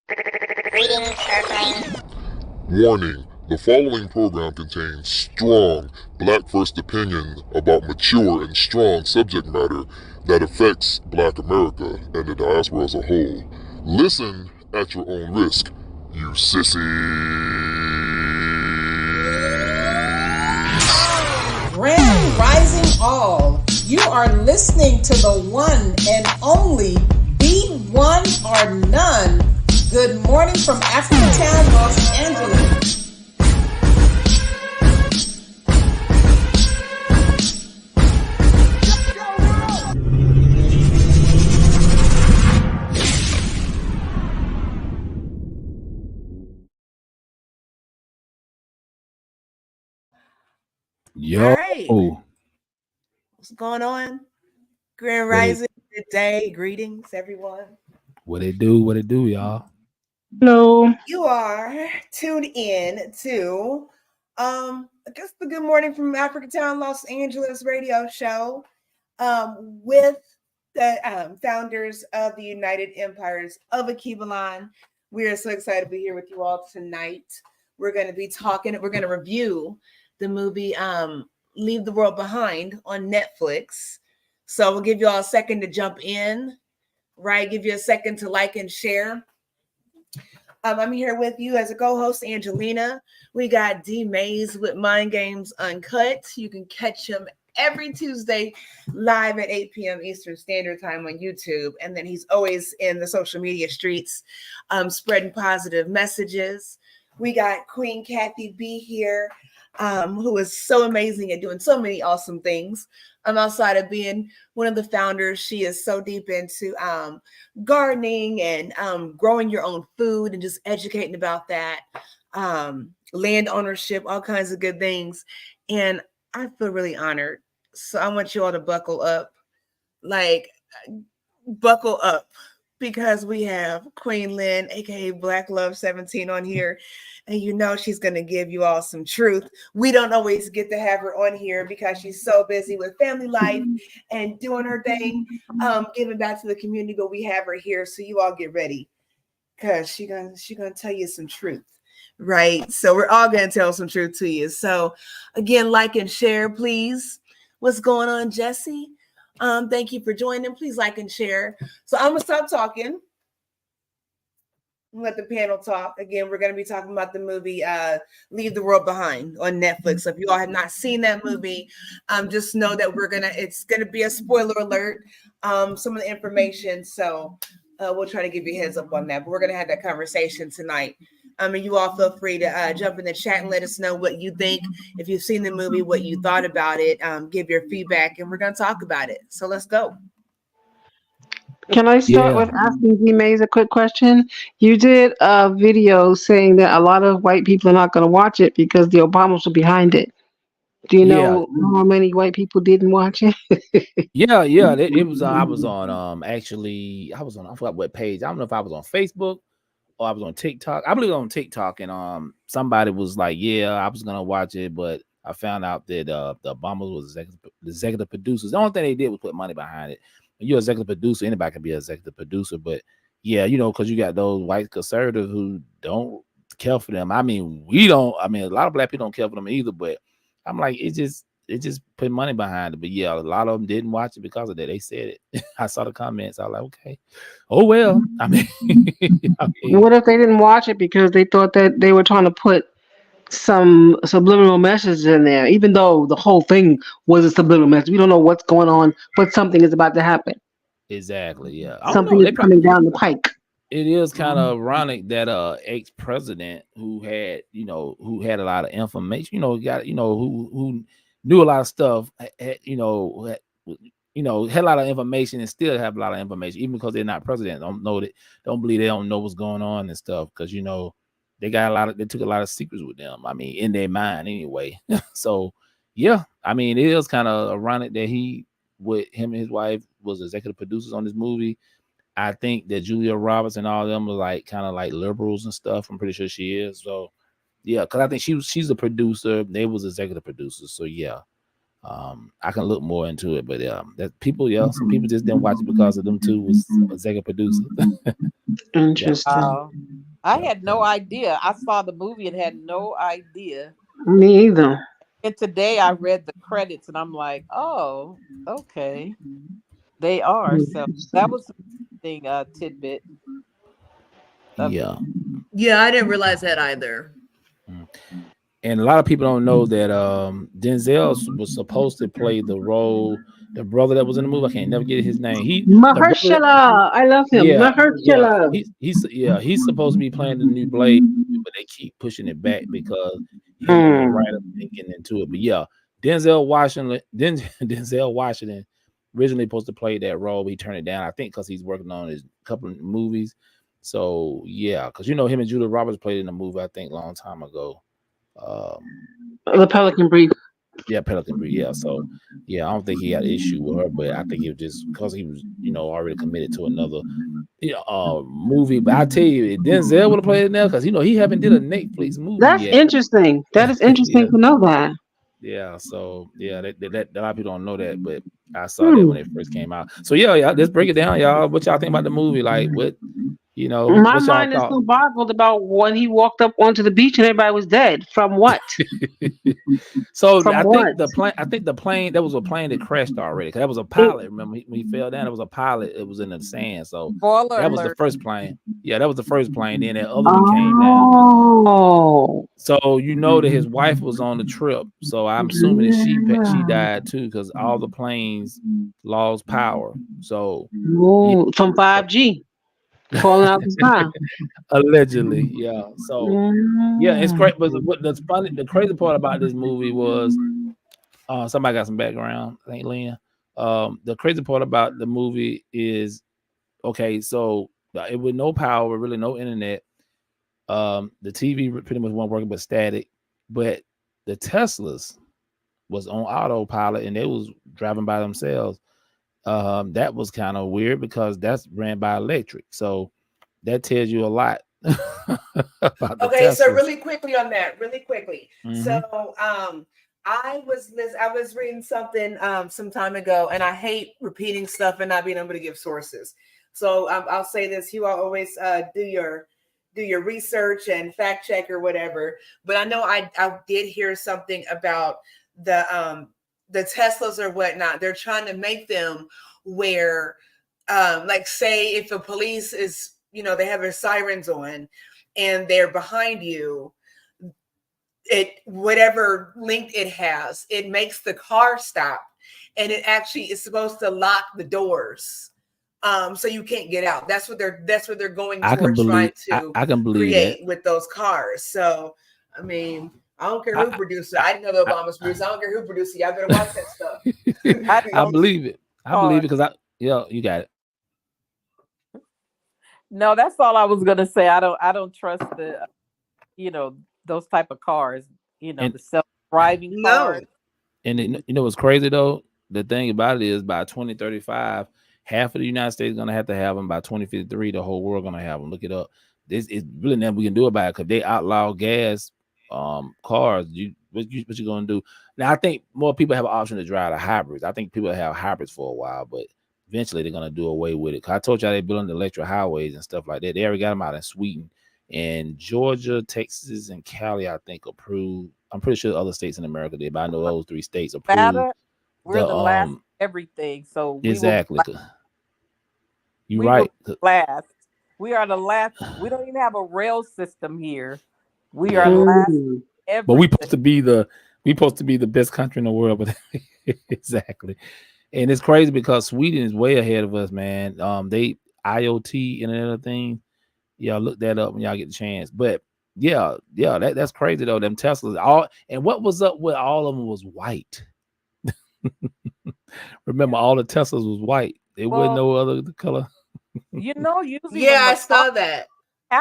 Greetings, Earthlings. Warning, the following program contains strong black first opinion about mature and strong subject matter that affects Black America and the diaspora as a whole. Listen at your own risk, you sissies. Grand Rising All. You are listening to the one and only Be One or None. Good morning from Africatown, Los Angeles. Yo, All right. What's going on? Grand Rising, good day, greetings, everyone. what it do, y'all? Hello. You are tuned in to, I guess the Good Morning from Africatown, Los Angeles radio show with the founders of the United Empires of Akibalan. We are so excited to be here with you all tonight. We're going to be talking, we're going to review the movie Leave the World Behind on Netflix. So we'll give you all a second to jump in, right? Give you a second to like and share. I'm here with you as a co-host, Angelina. We got D Mays with Mind Games Uncut. You can catch him every Tuesday live at 8 p.m. Eastern Standard Time on YouTube. And then he's always in the social media streets spreading positive messages. We got Queen Kathy B here, who is so amazing at doing so many awesome things. Outside of being one of the founders, she is so deep into gardening and growing your own food and just educating about that, land ownership, all kinds of good things. And I feel really honored. So I want you all to buckle up, because we have Queen Lynn, aka Black Love 17 on here. And you know she's going to give you all some truth. We don't always get to have her on here because she's so busy with family life and doing her thing, giving back to the community. But we have her here, so you all get ready because she's gonna tell you some truth, right? So we're all going to tell some truth to you. So again, like and share, please. What's going on, Jesse? Thank you for joining. Please like and share. So I'm gonna stop talking. Let the panel talk. Again, we're going to be talking about the movie Leave the World Behind on Netflix. So if you all have not seen that movie, just know that it's going to be a spoiler alert, some of the information. So we'll try to give you a heads up on that. But we're going to have that conversation tonight. And you all feel free to jump in the chat and let us know what you think. If you've seen the movie, what you thought about it, give your feedback, and we're going to talk about it. So let's go. Can I start with asking D Mays a quick question? You did a video saying that a lot of white people are not going to watch it because the Obamas were behind it. Do you know how many white people didn't watch it? Yeah. It was. I was on. Actually, I was on. I forgot what page. I don't know if I was on Facebook or I was on TikTok. I believe on TikTok, and somebody was like, "Yeah, I was gonna watch it, but I found out that the Obamas was the executive producers. The only thing they did was put money behind it. When you're an executive producer, anybody can be an executive producer, but yeah, because you got those white conservatives who don't care for them. I mean, we don't. I mean, a lot of black people don't care for them either. But I'm like, it just put money behind it. But yeah, a lot of them didn't watch it because of that. They said it. I saw the comments. I was like, okay, oh well. I mean, what if they didn't watch it because they thought that they were trying to put some subliminal message in there, even though the whole thing was a subliminal message? We don't know what's going on, but something is about to happen. Exactly. Yeah. Something is coming down the pike. It is kind of ironic that ex-president who had a lot of information, who knew a lot of stuff, had a lot of information and still have a lot of information, even because they're not president. Don't believe they don't know what's going on and stuff, because they took a lot of secrets with them. I mean, in their mind anyway. So yeah, I mean, it is kind of ironic that him and his wife was executive producers on this movie. I think that Julia Roberts and all of them are kind of like liberals and stuff. I'm pretty sure she is. So yeah, because I think she's a producer. They was executive producers. So yeah, I can look more into it. But that people, some people just didn't watch it because of them two was executive producers. Interesting. I had no idea. I saw the movie and had no idea. Me either. And today I read the credits and I'm like, oh, okay. They are. So that was a thing tidbit. Yeah. Yeah, I didn't realize that either. And a lot of people don't know that Denzel was supposed to play the role, the brother that was in the movie. I can't never get his name. The brother, Mahershala, I love him. yeah, Mahershala. he's supposed to be playing the new Blade, but they keep pushing it back because him and the writer thinking into it. But yeah, Denzel Washington originally supposed to play that role, but he turned it down. I think because he's working on his couple of movies. So yeah, because him and Julia Roberts played in a movie I think a long time ago. The Pelican Brief. Yeah, Pelican Brief. Yeah, so yeah, I don't think he had an issue with her, but I think it was just because he was, already committed to another, movie. But I tell you, Denzel would have played it now because he haven't did a Netflix movie That's yet. interesting. That is interesting to know that. Yeah, so yeah, that a lot of people don't know that, but I saw that when it first came out. So yeah, let's break it down, y'all. What y'all think about the movie? Like, what My what y'all mind is thought? still boggled about when he walked up onto the beach and everybody was dead. From what? So From I what? think the plane, that was a plane that crashed already. Cause that was a pilot. Remember when he fell down? It was a pilot. It was in the sand. So Spoiler that was the alert. first plane. Yeah, that was the first plane. Then that other one came down. Oh, So that his wife was on the trip. So I'm assuming that she died too, because all the planes lost power. So yeah, from 5G falling out the sky. allegedly, yeah. So yeah, it's great. But the crazy part about this movie was somebody got some background. I think Lynn. The crazy part about the movie is okay. So it with no power, really no internet. The TV pretty much wasn't working, but static. But the Teslas was on autopilot and they was driving by themselves. That was kind of weird because that's ran by electric. So that tells you a lot about the Okay, so Teslas. really quickly on that, really quickly. Mhm. So I was reading something some time ago, and I hate repeating stuff and not being able to give sources. So I'll say this: you all always do your research and fact check or whatever. But I know I did hear something about the Teslas or whatnot. They're trying to make them where, like, say if the police is, they have their sirens on and they're behind you, whatever link it has, it makes the car stop, and it actually is supposed to lock the doors, so you can't get out. That's what they're going towards trying to I can believe create that with those cars. So I mean, I don't care who produced it. I didn't know the Obama's produced. I don't care who produced it. I better watch that stuff. I believe it. I believe it because you got it. No, that's all I was gonna say. I don't trust the those type of cars, the self-driving cars. And what's crazy though? The thing about it is by 2035, half of the United States is gonna have to have them. By 2053, the whole world gonna have them. Look it up. This is really nothing we can do about it because they outlaw gas cars. What you gonna do? Now I think more people have an option to drive the hybrids. I think people have hybrids for a while, but eventually they're gonna do away with it. Cause I told y'all they're building electric highways and stuff like that. They already got them out in Sweden and Georgia, Texas, and Cali. I think approved. I'm pretty sure other states in America did, but I know those 3 states approved. We're the last everything. So we exactly. You're we right. Last. We are the last. We don't even have a rail system here. We are last. Everything. But we supposed to be the best country in the world. But exactly. And it's crazy because Sweden is way ahead of us, man. They IoT and other things. Y'all look that up when y'all get the chance. But yeah, that's crazy though. Them Teslas, and what was up with all of them was white. Remember, all the Teslas was white. There wasn't no other color. Usually I saw that.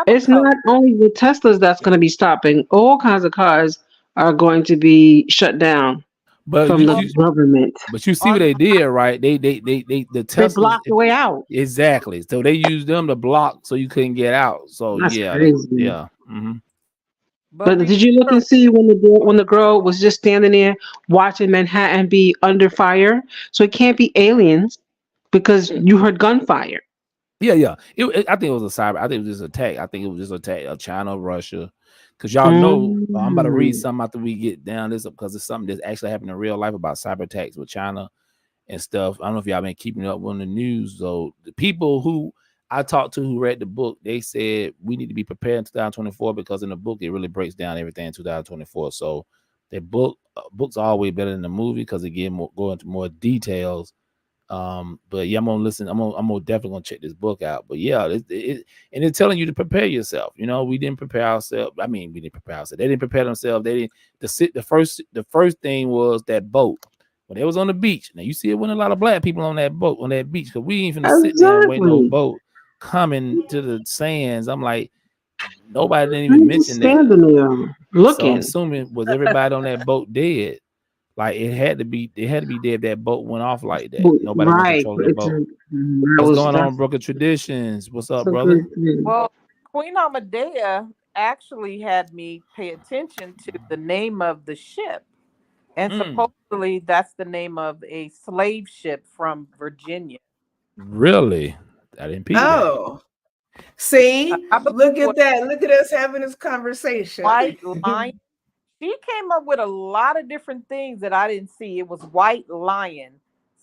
It's not only the Teslas that's going to be stopping. All kinds of cars are going to be shut down from the government. But you see what they did, right? The Teslas, they blocked the way out. Exactly. So they used them to block so you couldn't get out. So that's yeah, crazy. Yeah. Mm-hmm. But did you look and see when the girl was just standing there watching Manhattan be under fire? So it can't be aliens because you heard gunfire. Yeah. I think it was a cyber. I think it was just attack. I think it was just attack of China, Russia, because y'all know I'm about to read Mm. something after we get down this because it's something that's actually happened in real life about cyber attacks with China and stuff. I don't know if y'all been keeping up on the news though. The people who I talked to who read the book, they said we need to be prepared in 2024 because in the book it really breaks down everything in 2024. So the books are always better than the movie because it go into more details. But yeah, I'm gonna listen. I'm gonna definitely gonna check this book out. But yeah, and it's telling you to prepare yourself. You know, we didn't prepare ourselves. I mean, we didn't prepare ourselves. They didn't prepare themselves. They didn't. The first thing was that boat when they was on the beach. Now you see it wasn't a lot of black people on that boat on that beach because we ain't finna sit there and wait no Exactly. boat coming to the sands. I'm like, nobody didn't even I'm just mention that. standing there So I'm looking. assuming was everybody on that boat dead? Like it had to be dead. That boat went off like that. Nobody wasn't Right. controlling the It's boat. a, What's going on, that's Broken Traditions? What's up, a brother? good thing. Well, Queen Amadea actually had me pay attention to the name of the ship. And Mm, supposedly that's the name of a slave ship from Virginia. really? I didn't peep that. Oh, see, I believe look it was at that. Look at us having this conversation. White Lion. She came up with a lot of different things that I didn't see. It was White Lion.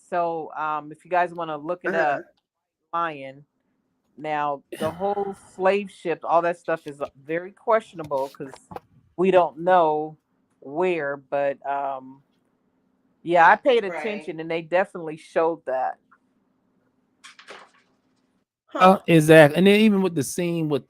So if you guys want to look it Uh-huh. up, Lion. Now the whole slave ship, all that stuff is very questionable because we don't know where. But yeah, I paid Right. attention and they definitely showed that. Huh. Exactly. And then even with the scene with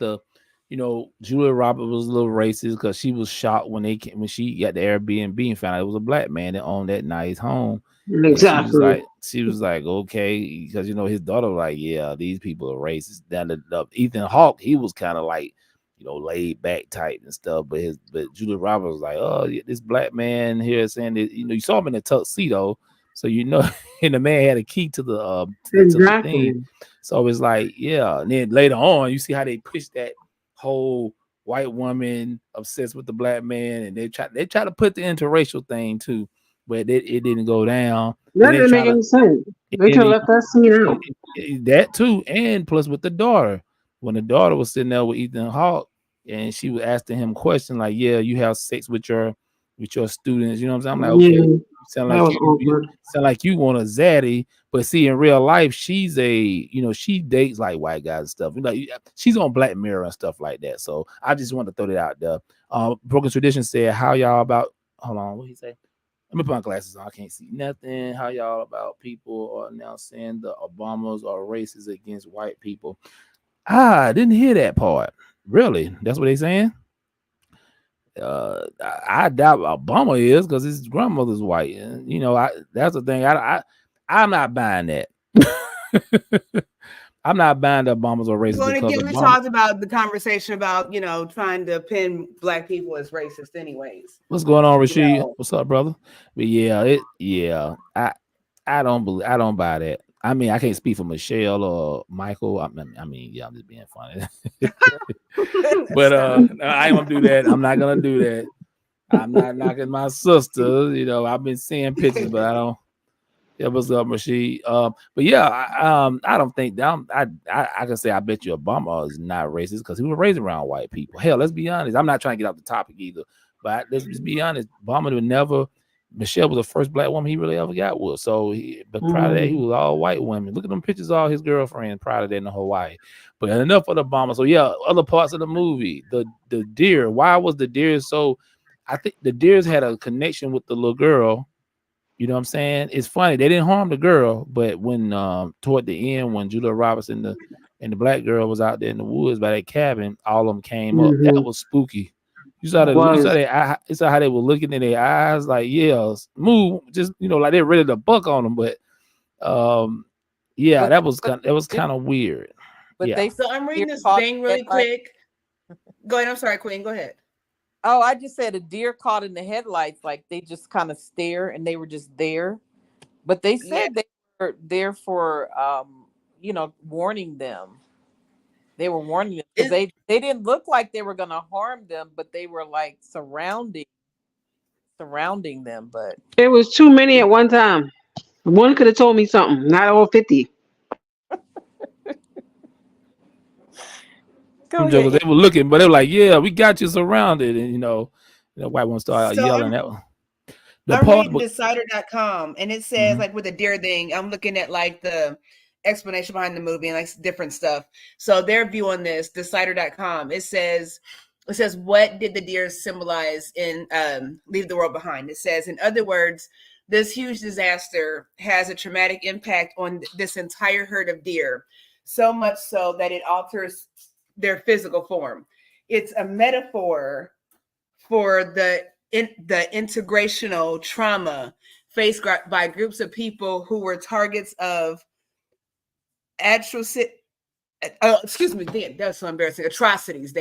Julia Roberts was a little racist because she was shocked when she got the Airbnb and found out it was a black man that owned that nice home. And Exactly. she was like, okay, because his daughter was like, yeah, these people are racist. Then the Ethan Hawke, he was kind of like, laid back type and stuff. But Julia Roberts was like, oh, yeah, this black man here saying that, you saw him in a tuxedo, so and the man had a key to the thing. Exactly. So it's like, yeah. And then later on, you see how they push that whole white woman obsessed with the black man, and they try to put the interracial thing too, but it didn't go down. Then That they didn't make try to any sense. They and could have they, left that scene out. that too, and plus with the daughter, when the daughter was sitting there with Ethan Hawke, and she was asking him questions like, "Yeah, you have sex with your students," you know what I'm saying? I'm like, okay, Yeah, you sound that like was you awkward. sound like you want a zaddy, but see, in real life, she's she dates like white guys and stuff. She's on Black Mirror and stuff like that. So I just want to throw that out there. Broken Tradition said, "How y'all about?" Hold on, what he say? Let me put my glasses on. I can't see nothing. How y'all about people are now saying the Obamas are racist against white people? I didn't hear that part. Really? That's what they saying? I doubt Obama is because his grandmother's white. And, that's the thing. I'm not buying that. I'm not buying that Obama's are racist Well, and because again, we Obama. talked about the conversation about trying to pin black people as racist, anyways. What's going on, You Rasheed? know, What's up, brother? But yeah. I don't buy that. I mean, I can't speak for Michelle or Michael. I mean, yeah, I'm just being funny. But stop. I ain't gonna do that. I'm not gonna do that. I'm not knocking my sister. I've been seeing pictures, but I don't. Yeah, what's up, Rasheed? But yeah, I don't think that I can say I bet you Obama is not racist because he was raised around white people. Hell, let's be honest. I'm not trying to get off the topic either, but let's just be honest. Obama would never. Michelle was the first black woman he really ever got with. But prior to that, he Mm. was all white women. Look at them pictures of all his girlfriends prior to that in Hawaii. But enough of the Obama. So yeah, other parts of the movie, the deer. Why was the deer so? I think the deers had a connection with the little girl. You know what I'm saying? It's funny they didn't harm the girl, but when toward the end, when Julia Roberts and the black girl was out there in the woods by that cabin, all of them came up. That Mm-hmm. was spooky. Was You saw how they were looking in their eyes, like yeah, move, just like they're ready to buck on them. But um, yeah, But that was they, kind of weird. but Yeah. they So I'm deer reading this caught thing in the really headlights. quick. Go ahead. I'm sorry, Queen. Go ahead. Oh, I just said a deer caught in the headlights, like they just kind of stare and they were just there. But they Yeah. said they were there for warning them. They were warning them because It, they didn't look like they were gonna harm them, but they were like surrounding them. But it was too many at one time. One could have told me something. Not all 50. Go Jokers, ahead. they were looking, but they were like, "Yeah, we got you surrounded," and the white one started So yelling that one. The I'm part, reading Decider.com, and it says like with the deer thing, I'm looking at like the explanation behind the movie and like different stuff. So their view on this, Decider.com, it says what did the deer symbolize in Leave the World Behind? It says, in other words, this huge disaster has a traumatic impact on this entire herd of deer, so much so that it alters their physical form. It's a metaphor for the integrational trauma faced by groups of people who were targets of excuse me, damn, that's so embarrassing. Atrocities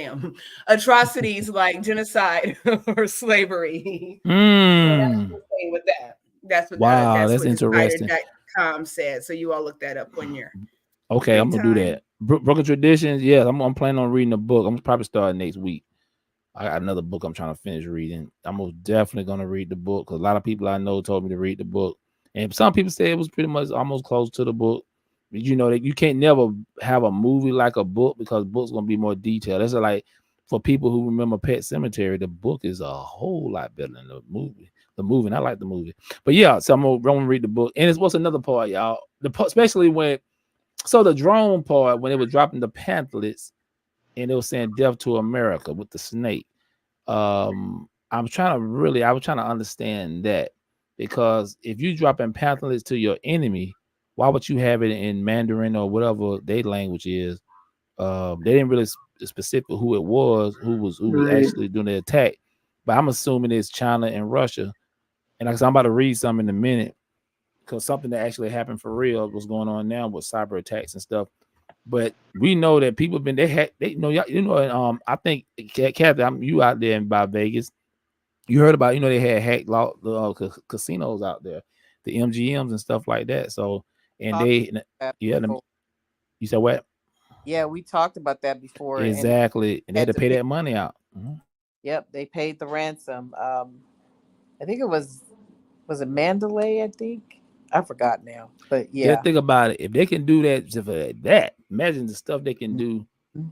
like genocide or slavery. So that's what's saying with that. wow, That's that's what interesting. Decider.com said. So you all look that up on your Okay, free I'm gonna do time. that. Broken Traditions, yeah, I'm planning on reading a book. I'm probably starting next week. I got another book I'm trying to finish reading. I'm most definitely gonna read the book because a lot of people I know told me to read the book, and some people say it was pretty much almost close to the book. But you know that you can't never have a movie like a book because books gonna be more detailed. That's like for people who remember Pet Cemetery, the book is a whole lot better than the movie. The movie, and I like the movie, but yeah, so I'm gonna read the book. And it's what's another part, y'all. The part, especially when the drone part when it was dropping the pamphlets and it was saying "Death to America" with the snake. I was trying to understand that because if you dropping pamphlets to your enemy, why would you have it in Mandarin or whatever their language is? They didn't really specific who it was, who was Right. actually doing the attack, but I'm assuming it's China and Russia. And like I said, I'm about to read some in a minute because something that actually happened for real was going on now with cyber attacks and stuff. But we know that people have been I think Kathy, you out there by Vegas. You heard about they had hacked casinos out there, the MGMs and stuff like that. So and Talked they about that yeah, before. you said what? Yeah, we talked about that before, and Exactly. And they had had to to pay pay. that money out. Mhm. Yep, they paid the ransom. I think it was it Mandalay? I think I forgot now, but Just yeah. think about it. If they can do that just for that, imagine the stuff they can do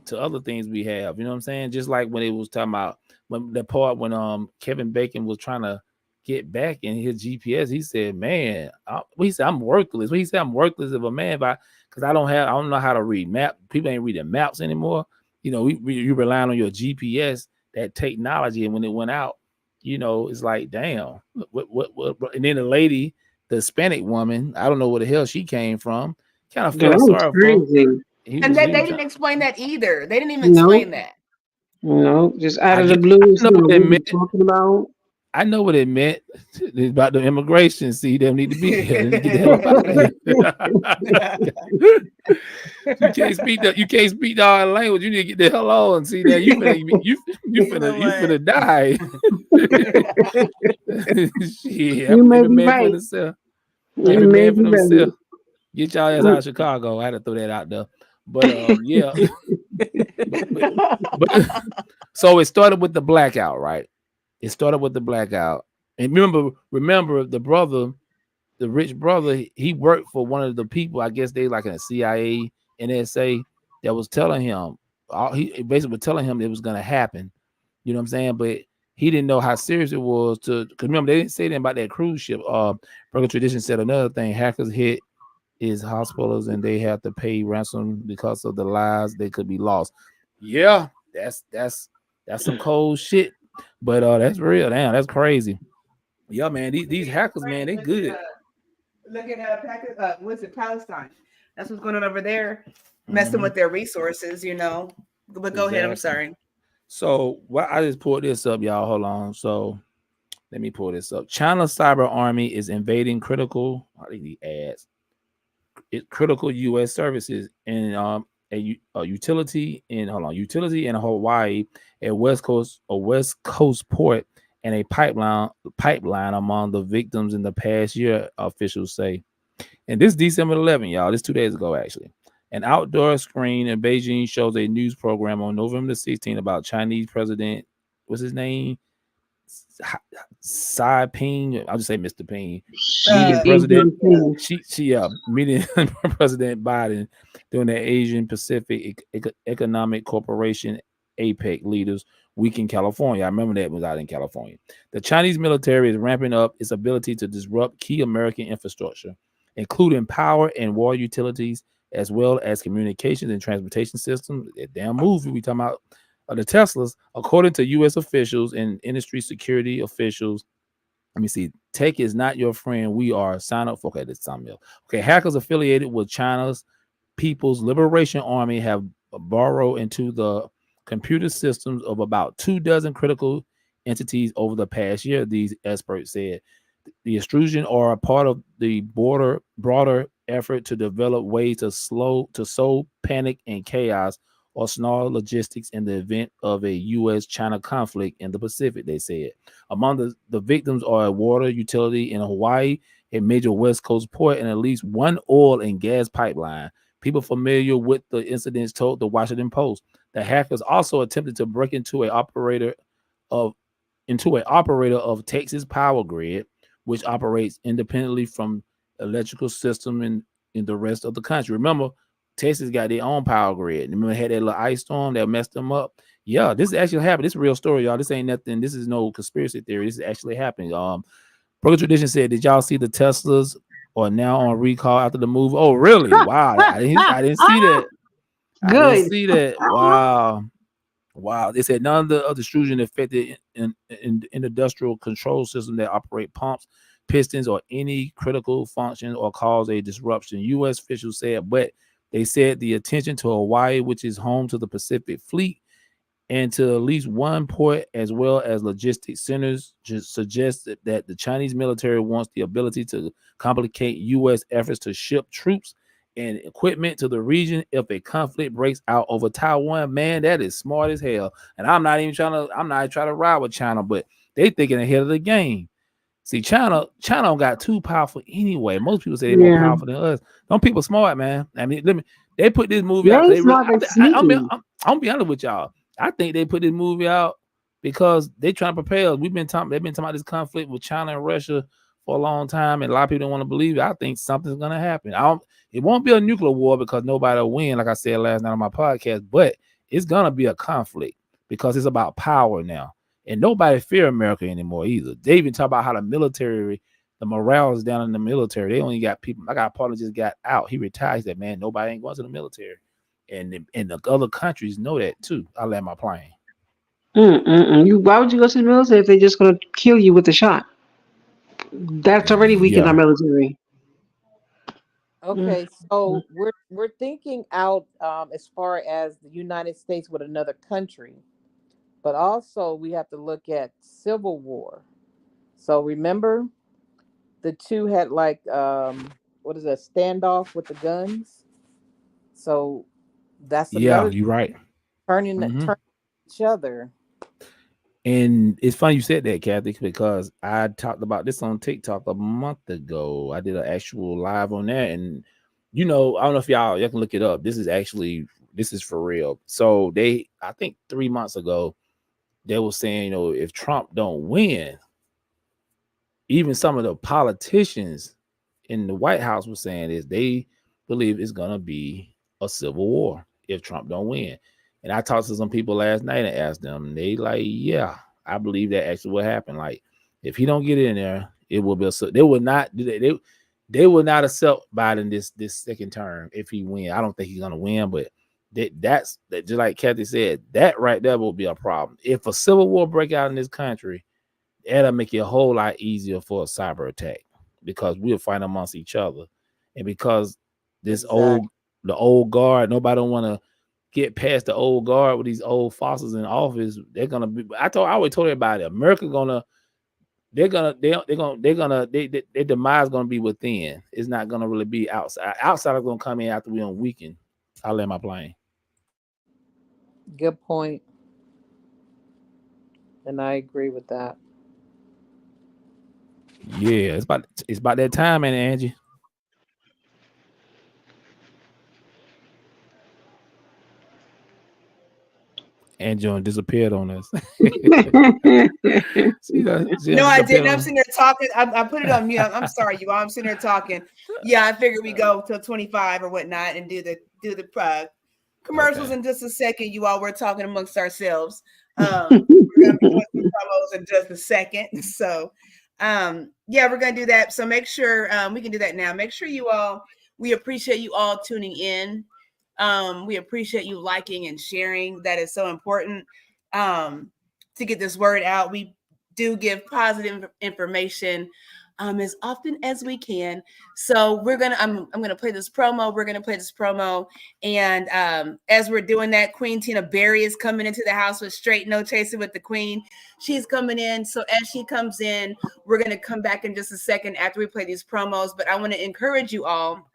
to other things we have. You know what I'm saying? Just like when it was talking about when the part when Kevin Bacon was trying to get back in his GPS, he said, "Man, he said I'm worthless." He said I'm worthless of a man, because I don't know how to read map. People ain't reading maps anymore. You relying on your GPS, that technology, and when it went out, it's like, damn, what? And then the Hispanic woman, I don't know where the hell she came from. Kind of That felt was sorry for. crazy. And He they was didn't explain that either. They didn't even No, explain that. no, just out I of the get. blue, I you know know, what what it we meant. talking about. I know what it meant. It's about the immigration. See, they don't need to be here. They need to get the hell up out of here. You can't speak the language. You need to get the hell on. See now you finna die. Shit, You may every be man for right. himself. You Every may man be for right. himself. Get y'all ass out of Chicago. I had to throw that out there. But yeah. but so it started with the blackout, right? It started with the blackout. And remember the brother, the rich brother, he worked for one of the people, I guess they like in the CIA, NSA, that was telling him, he basically was telling him it was gonna happen. You know what I'm saying? But he didn't know how serious it was because remember, they didn't say anything about that cruise ship. Burger Tradition said another thing, hackers hit his hospitals and they have to pay ransom because of the lives they could be lost. Yeah, that's some cold shit. But that's real. Damn, that's crazy. Yeah, man. These hackers, man, they good. Look at what's it, Palestine? That's what's going on over there, messing Mhm. with their resources, But go ahead. I'm Exactly. sorry. So I just pulled this up, y'all. Hold on. So let me pull this up. China's cyber army is invading I think the ads. Critical U.S. services in a utility in utility in Hawaii, West Coast port, and a pipeline among the victims in the past year, officials say. And this December 11th, y'all. This 2 days ago, actually. An outdoor screen in Beijing shows a news program on November 16th about Chinese President, what's his name? Xi Ping. I'll just say Mr. Ping. Meeting Uh, President Xi Jinping. meeting President Biden during the Asian Pacific Economic Corporation APEC leaders week in California. I remember that was out in California. The Chinese military is ramping up its ability to disrupt key American infrastructure, including power and water utilities, as well as communications and transportation systems. That damn movie we talking about the Teslas, according to U.S. officials and industry security officials. Let me see. Tech is not your friend. We are. Sign up for. Okay, this time else. Okay, hackers affiliated with China's People's Liberation Army have burrowed into the computer systems of about 24 critical entities over the past year, these experts said. The extrusion are a part of the broader effort to develop ways to sow panic and chaos or snarl logistics in the event of a U.S.-China conflict in the Pacific, they said. Among the victims are a water utility in Hawaii, a major West Coast port, and at least one oil and gas pipeline. People familiar with the incidents told the Washington Post. The hackers also attempted to break into an operator of Texas Power Grid, which operates independently from electrical system in the rest of the country. Remember, Texas got their own power grid. Remember, had that little ice storm that messed them up. Yeah, this actually happened. This is a real story, y'all. This ain't nothing. This is no conspiracy theory. This is actually happening. Broken Tradition said, "Did y'all see the Teslas are now on recall after the move?" Oh, really? Wow, I didn't see that. I didn't Good. see that. Wow. Wow. They said none of the extrusion affected in industrial control system that operate pumps, pistons, or any critical function or cause a disruption. U.S. officials said, but they said the attention to Hawaii, which is home to the Pacific Fleet, and to at least one port as well as logistics centers just suggested that the Chinese military wants the ability to complicate U.S. efforts to ship troops and equipment to the region if a conflict breaks out over Taiwan. Man, that is smart as hell. And I'm not trying to ride with China, but they thinking ahead of the game. See, China don't got too powerful anyway. Most people say they're more Yeah. powerful than us. Don't people smart, man. I mean, they put this movie They out. ain't They really, smart, they sneaky. I'm gonna be honest with y'all. I think they put this movie out because they trying to prepare us. They've been talking about this conflict with China and Russia for a long time, and a lot of people don't want to believe it. I think something's gonna happen. It won't be a nuclear war because nobody will win, like I said last night on my podcast, but it's gonna be a conflict because it's about power now. And nobody fear America anymore either. They even talk about how the military, the morale is down in the military. They only got people. I got a partner just got out. He retired. He said, "Man, nobody ain't going to the military." And the other countries know that too. I land my plane. Why would you go to the military if they're just going to kill you with a shot? That's already weak in our Yeah, military. Mm, Okay, mm. so we're thinking out as far as the United States with another country, but also we have to look at civil war. So remember, the two had like what is that standoff with the guns? So that's yeah, another you're right. hmm turning each other. And it's funny you said that, Kathy, because I talked about this on TikTok a month ago. I did an actual live on that, and I don't know if y'all can look it up. This is for real. So I think 3 months ago, they were saying, if Trump don't win, even some of the politicians in the White House were saying is they believe it's gonna be a civil war if Trump don't win. And I talked to some people last night and asked them, and they like, yeah, I believe that actually will happen. Like, if he don't get in there, it will be they will not do that. They will not accept Biden this second term if he win. I don't think he's gonna win, but that's just like Kathy said, that right there will be a problem. If a civil war break out in this country, that'll make it a whole lot easier for a cyber attack because we'll fight amongst each other. And because this Exactly. the old guard, nobody don't want to get past the old guard with these old fossils in office. They're gonna be. I always told everybody, America gonna, their demise gonna be within. It's not gonna really be outside. Outside are gonna come in after we're weakened. I land my plane. Good point, and I agree with that. Yeah, it's about that time, man, Angie. Angela disappeared on us. No, I didn't. I'm sitting there talking. I put it on mute. I'm sorry, you all. I'm sitting there talking. Yeah, I figured we go till 25 or whatnot and do the commercials in just a second. You all, we're talking amongst ourselves. We're gonna be doing some promos in just a second. So, yeah, we're gonna do that. So make sure we can do that now. Make sure you all. We appreciate you all tuning in. We appreciate you liking and sharing. That is so important to get this word out. We do give positive information as often as we can. So I'm gonna play this promo. We're gonna play this promo, and as we're doing that, Queen Tina Berry is coming into the house with Straight No Chaser with the Queen. She's coming in. So as she comes in, we're gonna come back in just a second after we play these promos. But I want to encourage you all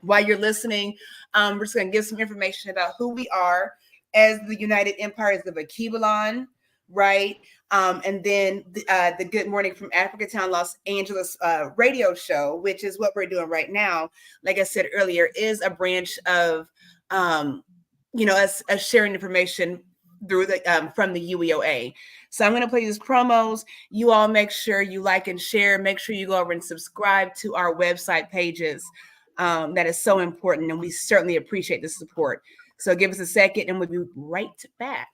while you're listening. We're just gonna give some information about who we are as the United Empires of Akibalon, right? And then the Good Morning from Africa Town, Los Angeles radio show, which is what we're doing right now. Like I said earlier, is a branch of, us sharing information through the from the UEOA. So I'm going to play these promos. You all make sure you like and share. Make sure you go over and subscribe to our website pages. That is so important, and we certainly appreciate the support. So give us a second, and we'll be right back.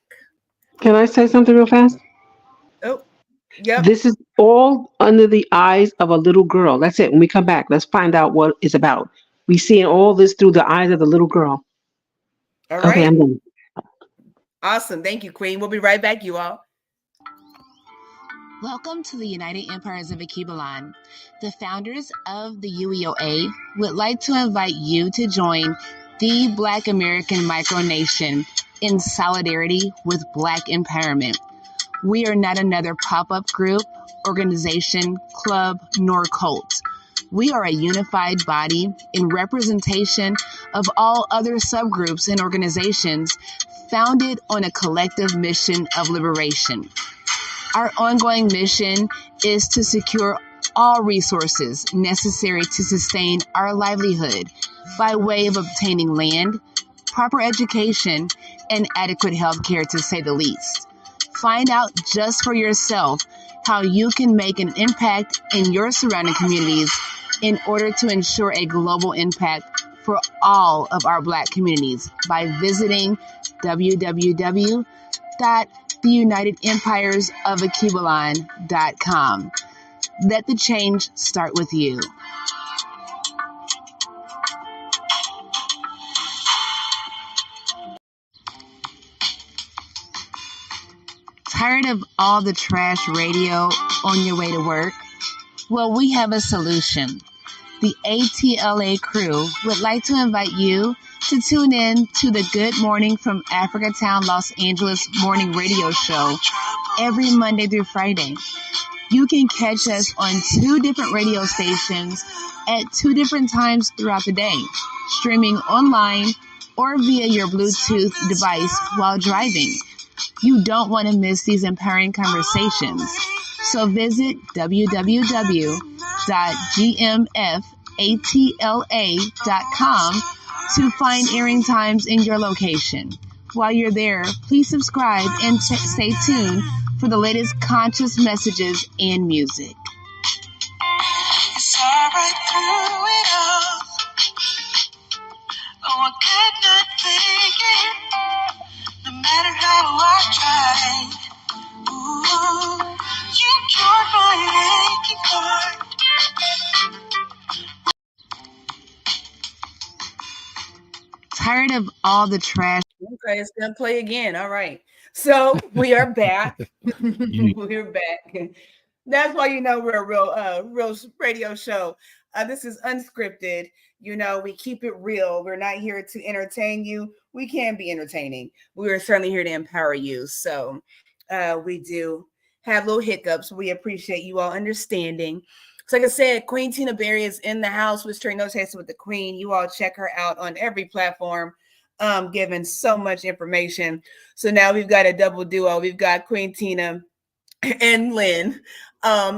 Can I say something real fast? Oh, yep. This is all under the eyes of a little girl. That's it. When we come back, let's find out what it's about. We seeing all this through the eyes of the little girl. All right. Okay, I'm done. Awesome. Thank you, Queen. We'll be right back, you all. Welcome to the United Empires of Akibalon. The founders of the UEOA would like to invite you to join the Black American micronation in solidarity with Black empowerment. We are not another pop-up group, organization, club, nor cult. We are a unified body in representation of all other subgroups and organizations founded on a collective mission of liberation. Our ongoing mission is to secure all resources necessary to sustain our livelihood by way of obtaining land, proper education, and adequate health care, to say the least. Find out just for yourself how you can make an impact in your surrounding communities in order to ensure a global impact for all of our Black communities by visiting www.theunitedempiresofAkibalon.com. Let the change start with you. Tired of all the trash radio on your way to work? Well, we have a solution. The ATLA crew would like to invite you to tune in to the Good Morning from Africa Town, Los Angeles morning radio show every Monday through Friday. You can catch us on 2 different radio stations at 2 different times throughout the day, streaming online or via your Bluetooth device while driving. You don't want to miss these empowering conversations. So visit www.GMFATLA.com to find airing times in your location. While you're there, please subscribe and stay tuned for the latest conscious messages and music. It's all right through it all. Oh, I could not think it. No matter how I tried. Ooh, you cured my aching heart. Tired of all the trash? Okay, it's gonna play again. All right. So we are back. We're back. That's why you know we're a real radio show. This is unscripted. You know, we keep it real. We're not here to entertain you. We can be entertaining. We are certainly here to empower you. So we do have little hiccups. We appreciate you all understanding. So like I said, Queen Tina Berry is in the house with Straight No Chaser with the Queen. You all check her out on every platform, giving so much information. So now we've got a double duo. We've got Queen Tina and Lynn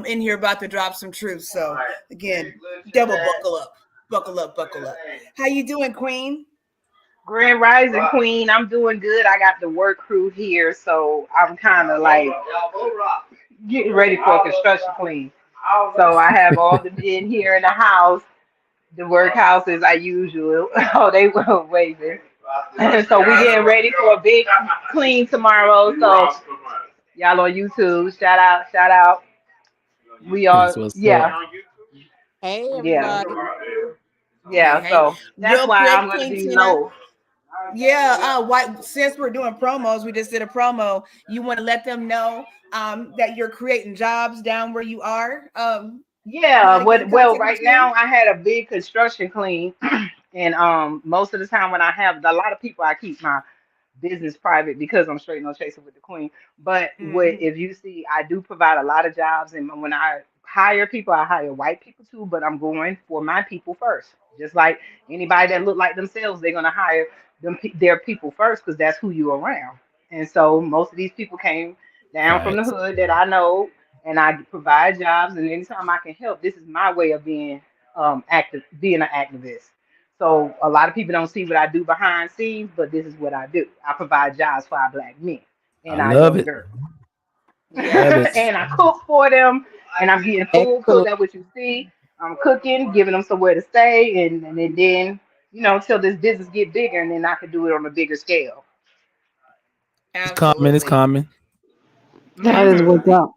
in here about to drop some truth. So again, double buckle up. How you doing, Queen? Grand Rising Queen, I'm doing good. I got the work crew here, so I'm kind of like getting ready for a construction clean. So I have all the men here in the house, the workhouse as I usual. Oh, they were waving. So we getting ready for a big clean tomorrow. So y'all on YouTube, shout out. We That's are, what's up. yeah, Hey, yeah, everybody. Hey, yeah. hey, So that's real why I'm quick, gonna Queen be Tina. low. Yeah, since we're doing promos, we just did a promo. You want to let them know that you're creating jobs down where you are. You Yeah, want to give them a couple well, tips right or two? now I had a big construction clean, and most of the time when I have a lot of people, I keep my business private because I'm straight no chaser with the queen. But what Mm-hmm. if you see, I do provide a lot of jobs, and when I hire people, I hire white people too. But I'm going for my people first. Just like anybody that look like themselves, they're gonna hire their people first because that's who you around. And so most of these people came down from the Facts. hood that I know, and I provide jobs. And anytime I can help, this is my way of being active, being an activist. So a lot of people don't see what I do behind scenes, but this is what I do. I provide jobs for our black men I and our love young it. girls. Love Yes. it. And I cook for them, and I'm getting food cooked. Excellent. That's what you see. I'm cooking, giving them somewhere to stay, and then till this business get bigger, and then I can do it on a bigger scale. It's common. It's Absolutely. common. That is Hmm. what's up.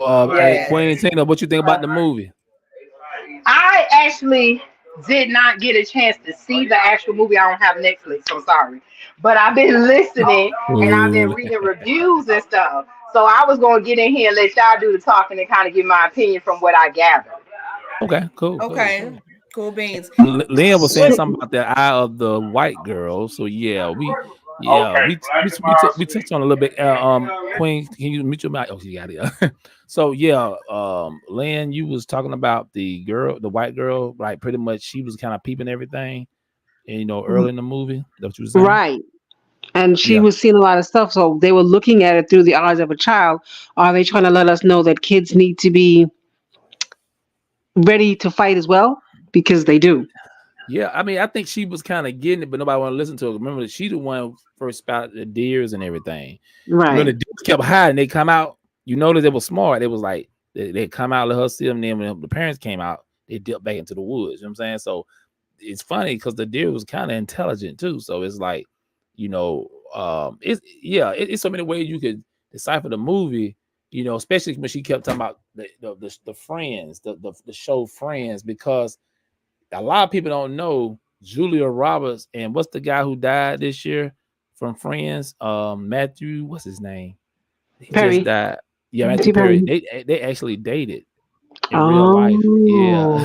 Hey, Yes. Queen Tina, what you think about the movie? I actually did not get a chance to see the actual movie. I don't have Netflix, so I'm sorry. But I've been listening and I've been Ooh. reading reviews and stuff. So I was going to get in here and let y'all do the talking and kind of give my opinion from what I gathered. Okay, cool, cool, Okay. cool. Cool beans. Lynn was saying So, something about the eye of the white girl. So we touched on a little bit. Queen, can you mute your mic? Oh, you got it. So yeah, Lynn, you was talking about the girl, the white girl, like pretty much she was kind of peeping everything, and early in the movie. That's what you were saying. right. And she Yeah, was seeing a lot of stuff. So they were looking at it through the eyes of a child. Are they trying to let us know that kids need to be ready to fight as well? Because they do. yeah. I mean, I think she was kind of getting it, but nobody want to listen to her. Remember that she the one who first spotted the deers and everything. Remember Right. the deers kept hiding. They come out. You notice they were smart. They was like they come out, let her see them. Then when the parents came out, they dipped back into the woods. You know what I'm saying? So it's funny because the deer was kind of intelligent too. So it's like, it's so many ways you could decipher the movie. Especially when she kept talking about the friends, the show Friends, because a lot of people don't know Julia Roberts and what's the guy who died this year from Friends? Matthew, what's his name? He just Perry. died. Yeah, Matthew Matthew Perry. Perry. They actually dated in real life. Yeah. Oh.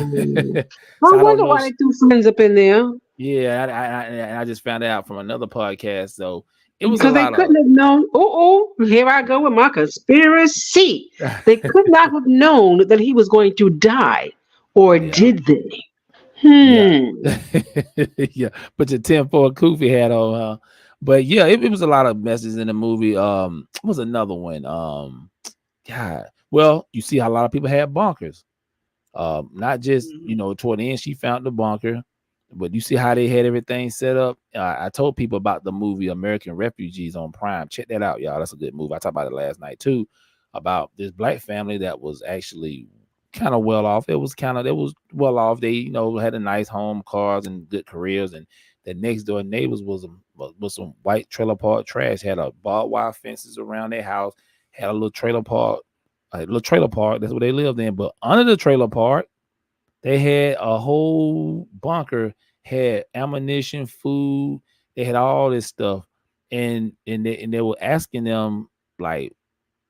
So I I don't wonder know. why they threw friends up in there. Yeah, I just found out from another podcast. So it was a Because they lot of. couldn't have known. Here I go with my conspiracy. They could not have known that he was going to die. Or Yeah, did they? yeah, Hmm. yeah. Put your 10-4 Koofy hat on, huh? But yeah, it was a lot of messages in the movie. What was another one? God. Well, you see how a lot of people had bunkers. Not just toward the end she found the bunker, but you see how they had everything set up. I told people about the movie American Refugees on Prime. Check that out, y'all. That's a good movie. I talked about it last night too, about this black family that was actually kind of well off. They was well off. They had a nice home, cars, and good careers. And the next door neighbors was some white trailer park trash. Had a barbed wire fences around their house. Had a little trailer park. A little trailer park. That's what they lived in. But under the trailer park, they had a whole bunker, had ammunition, food. They had all this stuff, and they were asking them like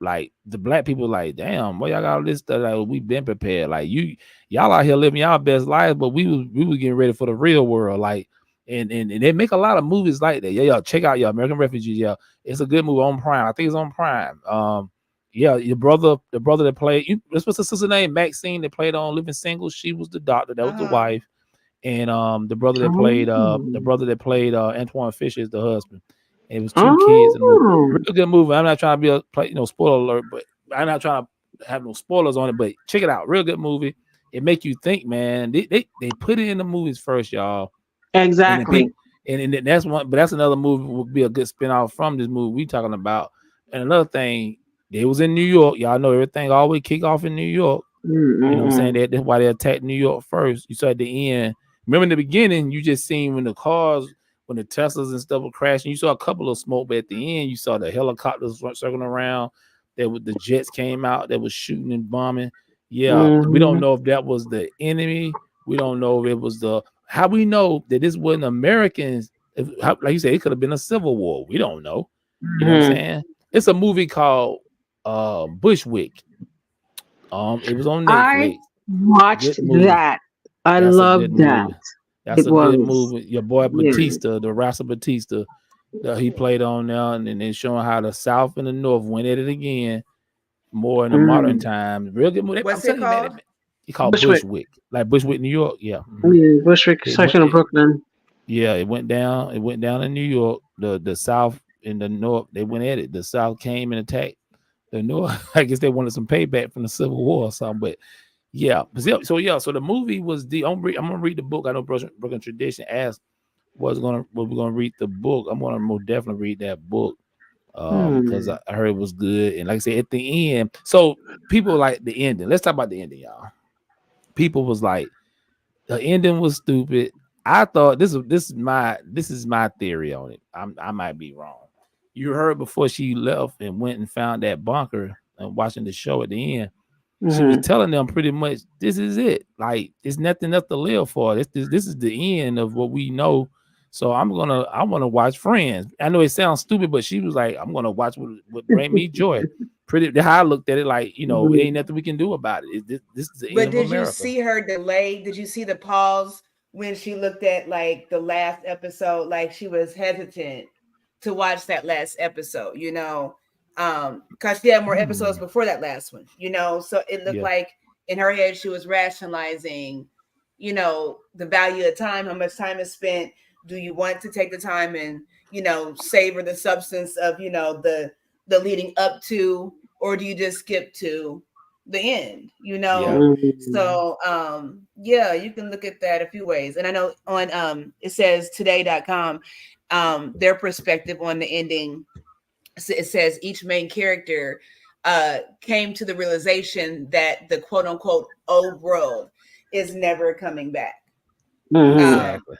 the black people like, damn, why y'all got all this stuff? Like we been prepared. Like y'all out here living y'all best lives, but we was getting ready for the real world. Like and they make a lot of movies like that. Yeah, y'all check out y'all American Refugees. Yeah, it's a good movie on Prime. I think it's on Prime. Yeah, the brother that played what's the sister name? Maxine that played on Living Single. She was the doctor. That was the Uh-huh. wife. And the Oh. brother that played Antoine Fisher is the husband. And it was two kids in the movie. Oh. Real good movie. I'm not trying to be spoiler alert, but I'm not trying to have no spoilers on it. But check it out. Real good movie. It make you think, man. They put it in the movies first, y'all. And then Exactly. and that's one, but that's another movie would be a good spinoff from this movie we talking about. And another thing, they was in New York. Y'all know everything always kick off in New York. You know what I'm saying? That's why they attacked New York first. You saw at the end. Remember in the beginning, you just seen when the cars, when the Teslas and stuff were crashing, you saw a couple of smoke, but at the end, you saw the helicopters circling around. There was the jets came out that was shooting and bombing. Yeah, we don't know if that was the enemy. We don't know if it was the. How we know that this wasn't Americans? Like you said, it could have been a civil war. We don't know. You know what I'm saying? It's a movie called Bushwick. It was on I Netflix. watched Good movie. that. I That's a loved good that. movie. That's It a good was. movie. Your boy Yeah. Batista, the Rasta Batista, he played on there, and then showing how the South and the North went at it again, more in the modern times. Real good movie. I'm What's it telling you, man, called? he called Bushwick. Bushwick, like Bushwick, New York. Yeah, Yeah, Bushwick it went. section of Brooklyn. Yeah, it went down. It went down in New York. The South and the North, they went at it. The South came and attacked the North. I guess they wanted some payback from the Civil War or something, but. Yeah. So the movie was I'm gonna read the book. I know Brooklyn Tradition asked was we're gonna read the book. I'm gonna most definitely read that book. Because I heard it was good. And like I said, at the end, so people like the ending. Let's talk about the ending, y'all. People was like, the ending was stupid. I thought this is my theory on it. I might be wrong. You heard before she left and went and found that bunker and watching the show at the end. She was telling them pretty much this is it. Like there's nothing else to live for. This is the end of what we know. So I want to watch Friends. I know it sounds stupid, but she was like, I'm gonna watch what bring me joy. Pretty how I looked at it, like it ain't nothing we can do about it. This is the end But of did you America. see her delay? Did you see the pause when she looked at like the last episode? Like she was hesitant to watch that last episode, because she had more episodes before that last one, so it looked Yeah. like in her head she was rationalizing, the value of time, how much time is spent. Do you want to take the time and, savor the substance of, the leading up to, or do you just skip to the end, Yeah. So yeah, you can look at that a few ways. And I know on it says today.com, their perspective on the ending, it says each main character came to the realization that the quote unquote old world is never coming back. Exactly.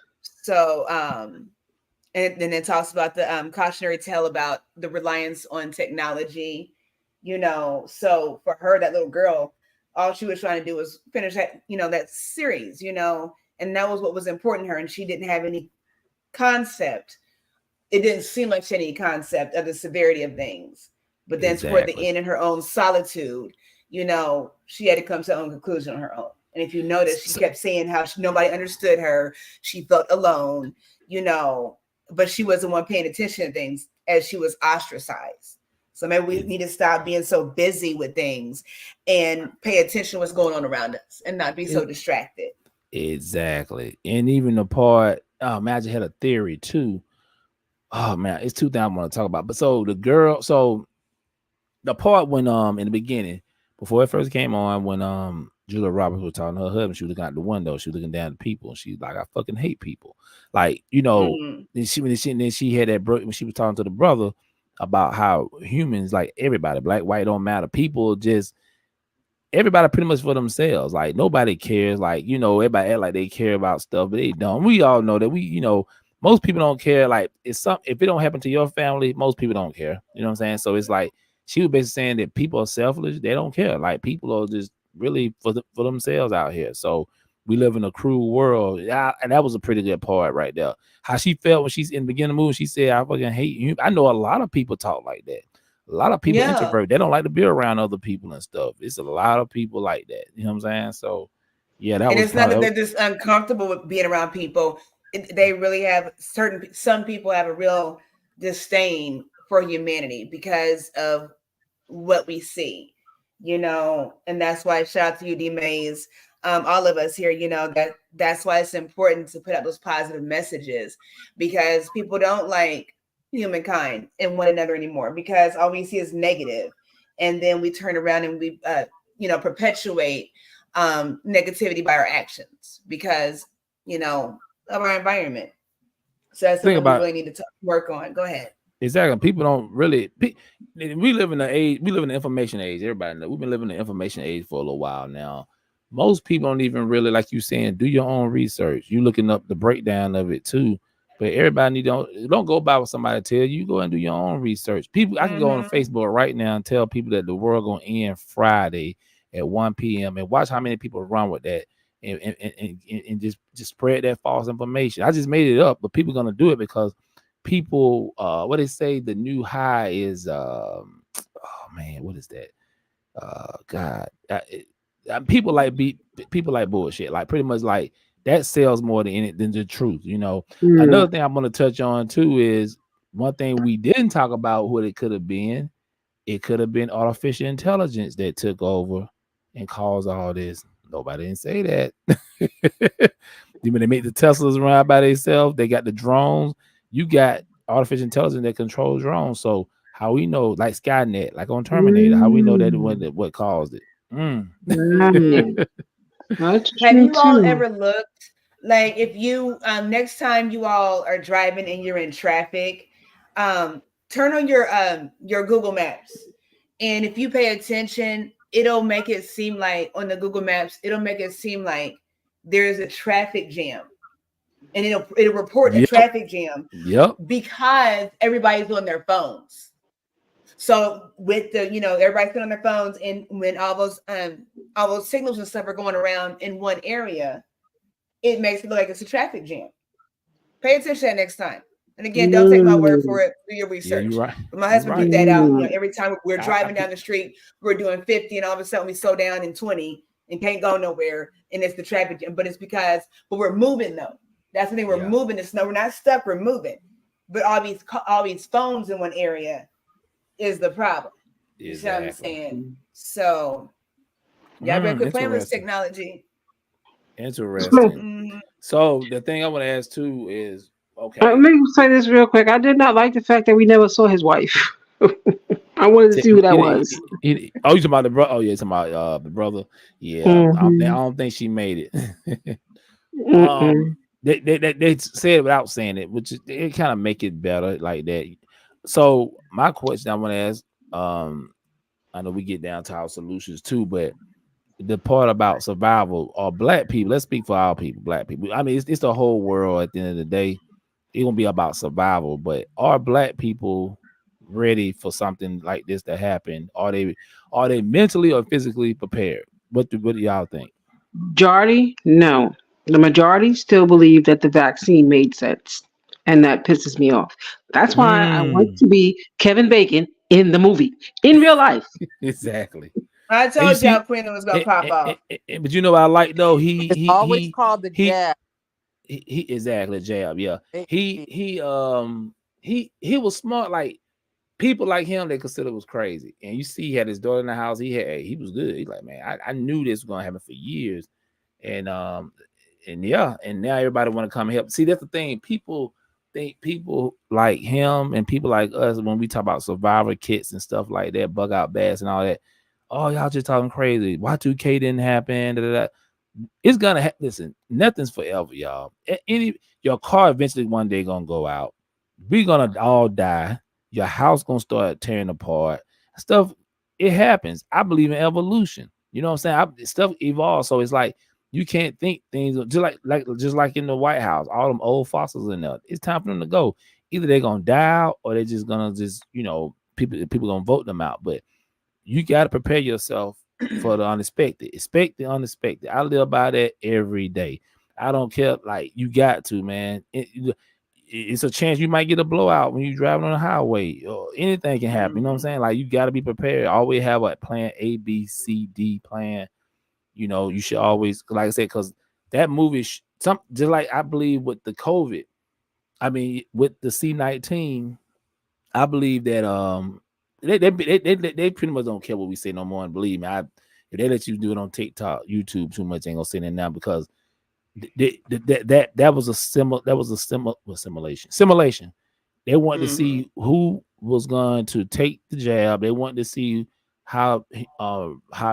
And then it talks about the cautionary tale about the reliance on technology, so for her, that little girl, all she was trying to do was finish that, that series, and that was what was important to her. And she didn't have any concept. It didn't seem like she had any concept of the severity of things. But then toward the Exactly. end, in her own solitude, she had to come to her own conclusion on her own. And if you notice, she kept saying how nobody understood her. She felt alone, but she wasn't one paying attention to things as she was ostracized. So maybe we need to stop being so busy with things and pay attention to what's going on around us and not be so distracted. Exactly. And even the part, Magic had a theory too. Oh man, it's two things I want to talk about. But so the part when in the beginning, before it first came on, when Julia Roberts was talking to her husband, she was looking out the window, she was looking down at people, and she's like, I fucking hate people. Like, then she had that when she was talking to the brother about how humans, like everybody, black, white, don't matter. People just everybody pretty much for themselves. Like nobody cares. Like, everybody act like they care about stuff, but they don't. We all know that most people don't care. Like if it don't happen to your family, most people don't care. You know what I'm saying? So it's like she was basically saying that people are selfish. They don't care. Like people are just really for themselves out here. So we live in a cruel world. Yeah, and that was a pretty good part right there. How she felt when she's in the beginning of the movie, she said, I fucking hate you. I know a lot of people talk like that. A lot of people introvert. They don't like to be around other people and stuff. It's a lot of people like that. You know what I'm saying? So yeah, that and was it's not probably that they're just uncomfortable with being around people. They really have some people have a real disdain for humanity because of what we see, and that's why shout out to you, D Mays, all of us here, that's why it's important to put out those positive messages, because people don't like humankind and one another anymore, because all we see is negative, and then we turn around and we perpetuate negativity by our actions because of our environment. So that's Think something we about really need to work on. Go ahead. exactly. People don't really. We live in the age. We live in the information age. Everybody know. We've been living in the information age for a little while now. Most people don't even really, like you saying, do your own research. You looking up the breakdown of it too. But everybody don't go by what somebody tell you. You go and do your own research. People, I can go on Facebook right now and tell people that the world gonna end Friday at 1 p.m. and watch how many people run with that and just spread that false information. I just made it up, but people gonna do it because people what they say the new high is oh man, what is that? God, people people like bullshit. Like pretty much like that sells more than the truth. You know. Another thing I'm gonna touch on too is one thing we didn't talk about what it could have been. It could have been artificial intelligence that took over and caused all this. Nobody didn't say that. When they make the Teslas run by themselves, they got the drones. You got artificial intelligence that controls drones. So how we know, like Skynet, like on Terminator, how we know that what caused it? That's Have true you all too. ever looked, like, if you next time you all are driving and you're in traffic, turn on your Google Maps, and if you pay attention, it'll make it seem like on the Google Maps, it'll make it seem like there's a traffic jam, and it'll report a Yep. traffic jam Yep. because everybody's on their phones. So with the, everybody's on their phones, and when all those signals and stuff are going around in one area, it makes it look like it's a traffic jam. Pay attention to that next time. And again, don't take my word for it. Do your research. Yeah, you're right. But my husband You're put that out. right. Every time we're driving down the street, we're doing 50, and all of a sudden we slow down in 20 and can't go nowhere, and it's the traffic jam. But it's but we're moving though. That's the thing. We're moving. It's we're not stuck. We're moving. But all these phones in one area is the problem. You see what I'm saying? So y'all better quit playing with this technology. Interesting. So the thing I want to ask too is, okay. Let me say this real quick. I did not like the fact that we never saw his wife. I wanted to see who that was. Oh, you talking about the brother? Oh, yeah, talking about the brother. Yeah, I don't think she made it. They said it without saying it, which it kind of make it better like that. So my question I want to ask, I know we get down to our solutions too, but the part about survival or black people, let's speak for our people, black people. I mean, it's the whole world at the end of the day. It's gonna be about survival, but are black people ready for something like this to happen? Are they mentally or physically prepared? What do y'all think? Majority, no. The majority still believe that the vaccine made sense, and that pisses me off. That's why I want to be Kevin Bacon in the movie, in real life. Exactly. I told y'all Quinn was gonna pop out. But you know what I like though? He always called the jab. He exactly jab. Yeah. He was smart. Like people like him, they consider was crazy. And you see, he had his daughter in the house. He was good. He's like, man, I knew this was gonna happen for years. And now everybody want to come help. See, that's the thing. People think people like him and people like us, when we talk about survivor kits and stuff like that, bug out bass and all that. Oh, y'all just talking crazy. Y2K didn't happen. Da, da, da. It's gonna happen. Listen, nothing's forever, y'all. Your car eventually one day gonna go out. We're gonna all die. Your house gonna start tearing apart. Stuff, it happens. I believe in evolution. You know what I'm saying? Stuff evolves. So it's like you can't think things just like in the White House, all them old fossils in there. It's time for them to go. Either they're gonna die out or they're just gonna people gonna vote them out. But you gotta prepare yourself for the unexpected. Expect the unexpected. I live by that every day. I don't care. Like you got to, man. It's a chance you might get a blowout when you're driving on the highway, or anything can happen. You know what I'm saying? Like you got to be prepared. Always have a plan A, B, C, D plan. You should always, like I said, because that movie, just like I believe with the COVID, I mean with the C-19, I believe that they pretty much don't care what we say no more. And believe me, if they let you do it on TikTok, YouTube too much, ain't gonna sit in now because that was a simulation. They wanted to see who was going to take the jab. They wanted to see how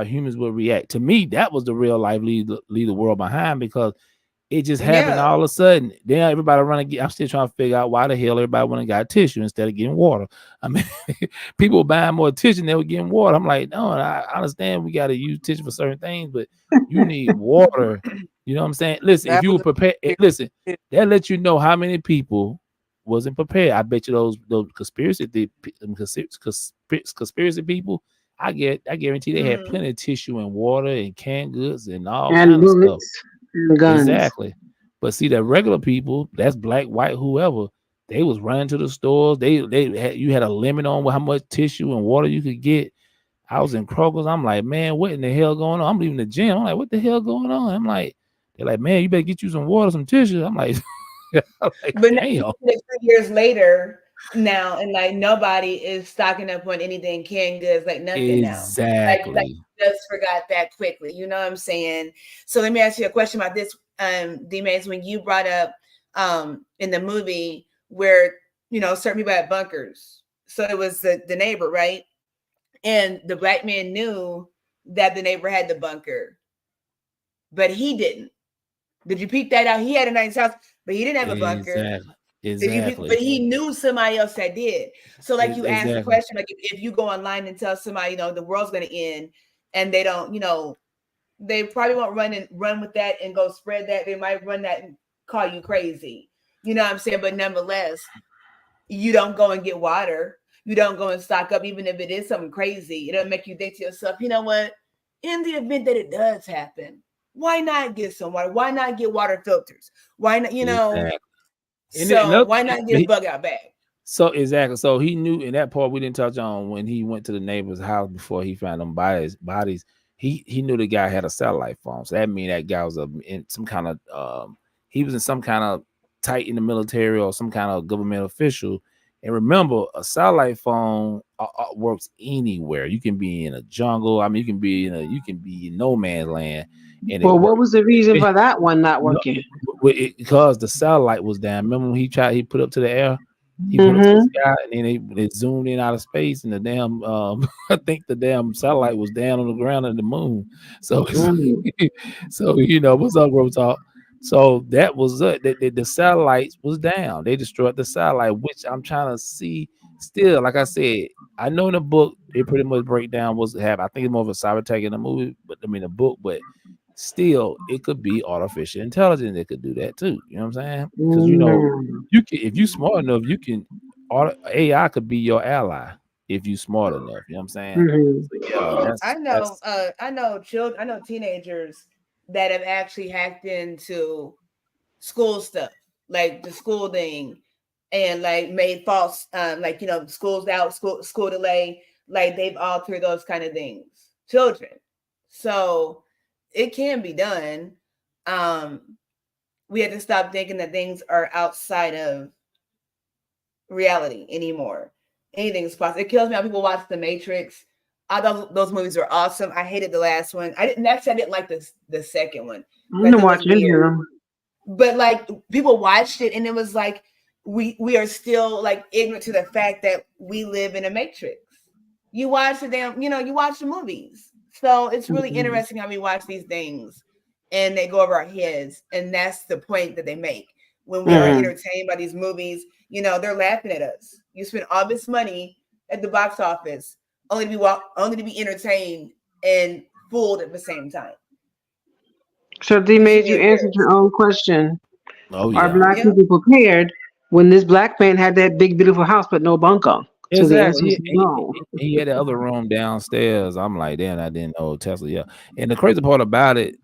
humans would react. To me, that was the real life leave the world behind, because It just happened all of a sudden. Then everybody running. I'm still trying to figure out why the hell everybody went and got tissue instead of getting water. I mean, people were buying more tissue than they were getting water. I'm like, no, I understand we got to use tissue for certain things, but you need water. You know what I'm saying? Listen, if That you were was prepared, a listen, that lets you know how many people wasn't prepared. I bet you those conspiracy people. I guarantee they had plenty of tissue and water and canned goods and all And kind of stuff. bullets and guns. Exactly. But see that regular people, that's black, white, whoever, they was running to the stores. They had you had a limit on how much tissue and water you could get. I was in Kroger's. I'm like, man, what in the hell going on? I'm leaving the gym. I'm like, what the hell going on? I'm like, they're like, man, you better get you some water, some tissue. I'm like, But now, damn. 2 years later now, and like nobody is stocking up on anything canned goods, like nothing now. Like Exactly. just forgot that quickly. You know what I'm saying? So let me ask you a question about this, D-Maze, when you brought up in the movie where certain people had bunkers. So it was the neighbor, right? And the black man knew that the neighbor had the bunker, but he didn't. Did you peep that out? He had a nice house, but he didn't have a bunker. Exactly. But he knew somebody else that did. So like you asked the Exactly. question, like if you go online and tell somebody, the world's going to end, and they don't, they probably won't run with that and go spread that. They might run that and call you crazy. You know what I'm saying? But nonetheless, you don't go and get water. You don't go and stock up, even if it is something crazy. It'll make you think to yourself, you know what? In the event that it does happen, why not get some water? Why not get water filters? Why not, Exactly. So why not get a bug out bag? So exactly. So he knew in that part we didn't touch on when he went to the neighbor's house before he found them bodies. He knew the guy had a satellite phone. So that means that guy was in some kind of he was in some kind of tight in the military or some kind of government official. And remember, a satellite phone works anywhere. You can be in a jungle. I mean, you can be in no man's land, and it Well, what works. was the reason for that one not No, working? because the satellite was down. Remember when he put up to the air? He put up to the Mm-hmm. sky, and then they zoomed in out of space, and the damn I think the damn satellite was down on the ground of the moon. So so what's up, Grove Talk? So that was it. The satellites was down. They destroyed the satellite, which I'm trying to see. Still, like I said, I know in the book they pretty much break down what's happening. I think it's more of a cyber attack in the movie, but I mean the book, but still it could be artificial intelligence that could do that too. You know what I'm saying? Because you can, if you smart enough, you can AI could be your ally if you smart enough. You know what I'm saying? Mm-hmm. So yeah, I know children, I know teenagers that have actually hacked into school stuff, like the school thing, and like made false, schools out, school delay, like they've altered those kind of things. Children, so it can be done. We have to stop thinking that things are outside of reality anymore. Anything's possible. It kills me how people watch The Matrix. I thought those movies were awesome. I hated the last one. I didn't like the second one. I'm gonna watch any of them. But like people watched it and it was like we are still like ignorant to the fact that we live in a matrix. You watch you watch the movies. So it's really interesting how we watch these things and they go over our heads. And that's the point that they make. When we are entertained by these movies, they're laughing at us. You spend all this money at the box office only to be entertained and fooled at the same time. So they made you answer your own question. Oh Are yeah. black people prepared when this black man had that big beautiful house but no bunker? So the answer Exactly. is no. He had the other room downstairs. I'm like, damn, I didn't know Tesla. Yeah. And the crazy part about it,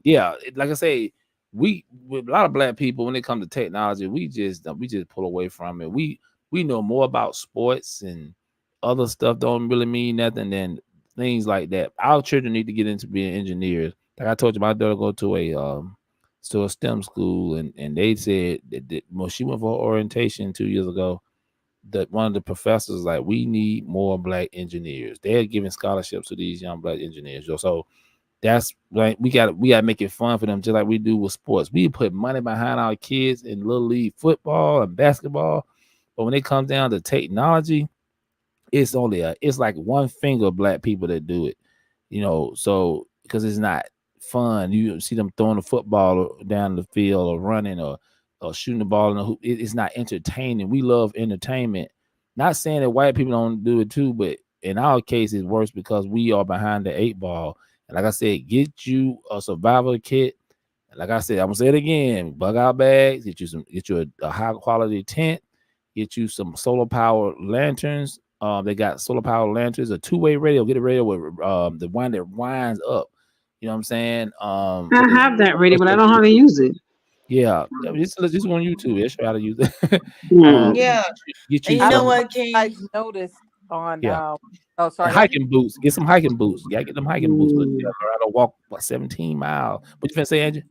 yeah, like I say, we with a lot of black people when it comes to technology, we just pull away from it. We know more about sports and other stuff don't really mean nothing than things like that. Our children need to get into being engineers. Like I told you, my daughter go to a STEM school, and they said that when she went for her orientation 2 years ago, that one of the professors like, we need more black engineers. They're giving scholarships to these young black engineers. So that's like we got to make it fun for them, just like we do with sports. We put money behind our kids in little league football and basketball, but when it comes down to technology, it's only it's like one finger of black people that do it. So because it's not fun. You see them throwing the football down the field or running or shooting the ball in the hoop. It's not entertaining. We love entertainment. Not saying that white people don't do it too, but in our case, it's worse because we are behind the eight ball. And like I said, get you a survival kit. Like I said, I'm gonna say it again: bug out bags. Get you a high quality tent. Get you some solar power lanterns. They got solar power lanterns, a two-way radio. Get a radio with the one that winds up. You know what I'm saying? I have that ready, but I don't know how to use it. Yeah, just on YouTube. They show how to use it. Hmm. Yeah. Get And you you I know don't some, know what, if you King? guys noticed on yeah, oh, and sorry, Angie. hiking boots. Get some hiking boots. You gotta get them hiking boots. Cause you Mm. gotta learn how to walk 17 miles. What you finna say, Angie?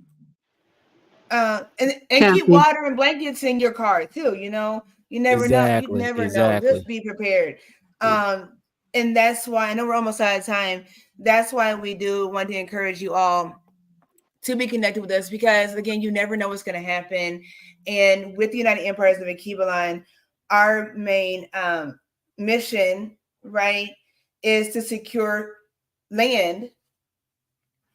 And keep Kathy. water and blankets in your car too. You know, you never know. You Exactly, never know. exactly. Just be prepared. And that's why I know we're almost out of time. That's why we do want to encourage you all to be connected with us because again, you never know what's going to happen. And with the United Empires of Akibalan, our main mission, right, is to secure land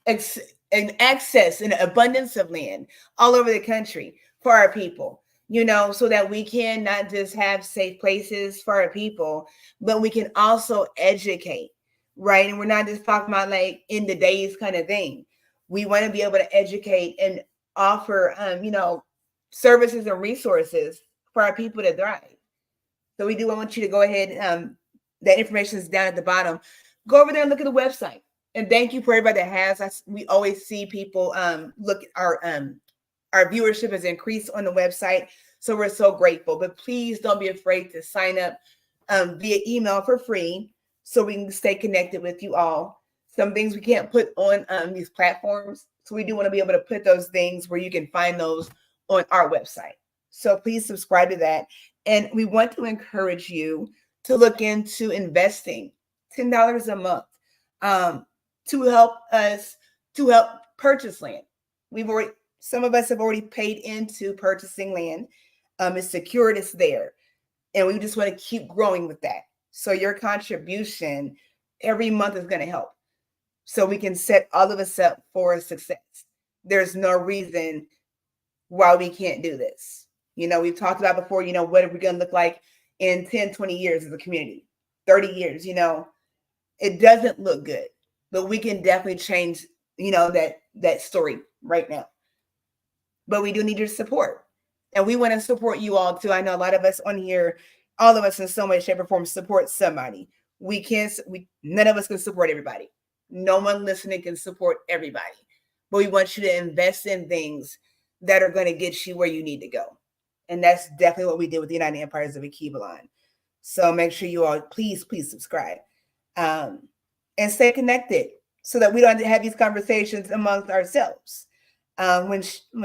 ex- and access and abundance of land all over the country for our people, you know, so that we can not just have safe places for our people, but we can also educate, right? And we're not just talking about like in the days kind of thing. We want to be able to educate and offer, services and resources for our people to thrive. So we do want you to go ahead. That information is down at the bottom. Go over there and look at the website. And thank you for everybody that has. We always see people look at our viewership has increased on the website. So we're so grateful. But please don't be afraid to sign up via email for free so we can stay connected with you all. Some things we can't put on these platforms. So we do want to be able to put those things where you can find those on our website. So please subscribe to that. And we want to encourage you to look into investing $10 a month to help us to help purchase land. Some of us have already paid into purchasing land. It's secured, it's there. And we just want to keep growing with that. So your contribution every month is going to help. So we can set all of us up for success. There's no reason why we can't do this. You know, we've talked about before, you know, what are we going to look like in 10, 20 years as a community, 30 years, you know, it doesn't look good, but we can definitely change, you know, that story right now. But we do need your support. And we want to support you all too. I know a lot of us on here, all of us in some way, shape, or form support somebody. None of us can support everybody. No one listening can support everybody. But we want you to invest in things that are going to get you where you need to go. And that's definitely what we did with the United Empires of Akibalan. So make sure you all please subscribe and stay connected so that we don't have to have these conversations amongst ourselves when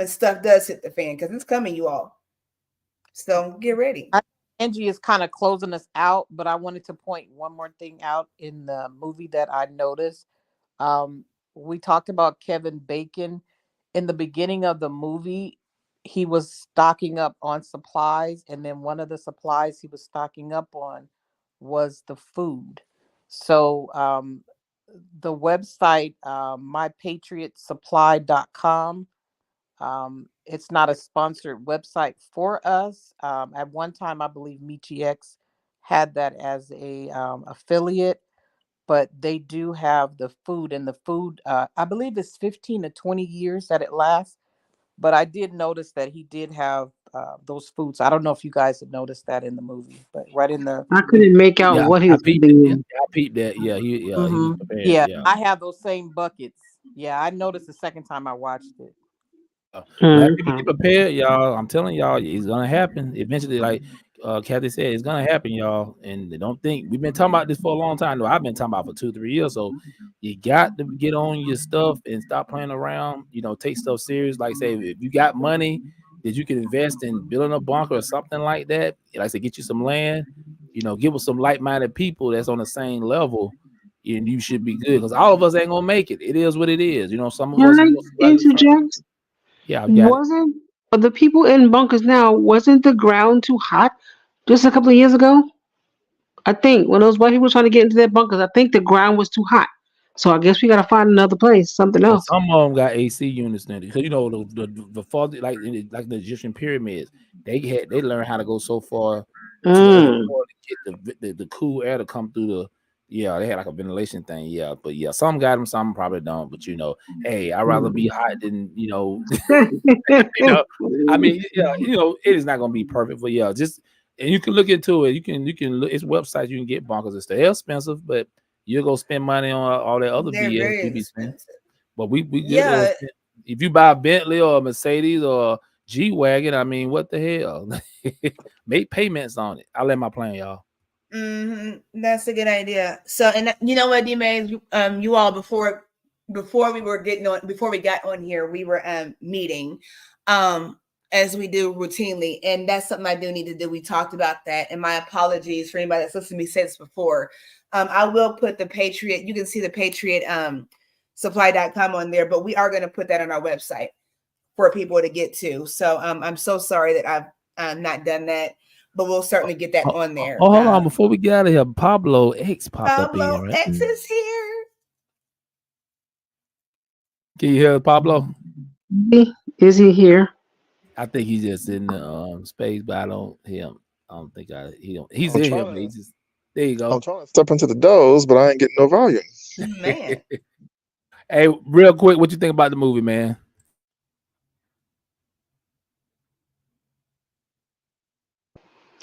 stuff does hit the fan, because it's coming, you all. So get ready. Angie is kind of closing us out, but I wanted to point one more thing out in the movie that I noticed. Um, we talked about Kevin Bacon in the beginning of the movie. He was stocking up on supplies, and then one of the supplies he was stocking up on was the food. So the website mypatriotsupply.com, it's not a sponsored website for us. At one time, I believe MeechieX had that as a affiliate, but they do have the food, and the food, I believe it's 15 to 20 years that it lasts. But I did notice that he did have those foods. I don't know if you guys had noticed that in the movie, but right in the I couldn't make out Yeah, what he I was peeped it. putting Yeah, in. I peeped that. He was Hmm. prepared. yeah, Yeah. I have those same buckets. Yeah, I noticed the second time I watched it. Black people Okay. get prepared, y'all. I'm telling y'all, it's gonna happen eventually. Like Kathy said, it's gonna happen, y'all. And they don't think we've been talking about this for a long time. No, I've been talking about for 2, 3 years. So you got to get on your stuff and stop playing around. You know, take stuff serious. Like say, if you got money that you can invest in building a bunker or something like that, like I said, get you some land. You know, get with some like-minded people that's on the same level, and you should be good. Because all of us ain't gonna make it. It is what it is. You know, some of us Can is I gonna survive this first. interject? Yeah, I've got it. Wasn't but the people in bunkers now, wasn't the ground too hot just a couple of years ago? I think when those white people were trying to get into their bunkers, I think the ground was too hot. So I guess we gotta find another place, something But else. some of them got AC units in it. Because you know the far like like the Egyptian pyramids, they learned how to go so far to the other Mm. floor to get the cool air to come through the. Yeah, they had like a ventilation thing. Yeah, but yeah, some got them, some probably don't. But you know, hey, I'd rather be hot than you know. I mean, yeah, it is not gonna be perfect, but yeah, just and you can look into it. You can look. It's websites you can get bunkers and stuff. They're expensive, but you'll go spend money on all that other They're BS very you be spending. expensive. But we good little. Yeah. If you buy a Bentley or a Mercedes or G wagon, I mean, what the hell? Make payments on it. I'll let my plan, y'all. That's a good idea. So, and you know what, D-May, you all before we were getting on, before we got on here, we were meeting, as we do routinely, and that's something I do need to do. We talked about that, and my apologies for anybody that's listened to me say this before. I will put the Patriot. You can see the Patriot supply.com on there, but we are going to put that on our website for people to get to. So I'm so sorry that I've not done that, but we'll certainly get that on there. Oh, hold on. Before we get out of here, Pablo X popped up Pablo in, right? X is here. Can you hear Pablo? Is he here? I think he's just in the space, but I don't hear him. I don't think he don't. He's I'm in here, trying but he to just there you go. I'm trying to step into the doors, but I ain't getting no volume. Man. Hey, real quick, what you think about the movie, man?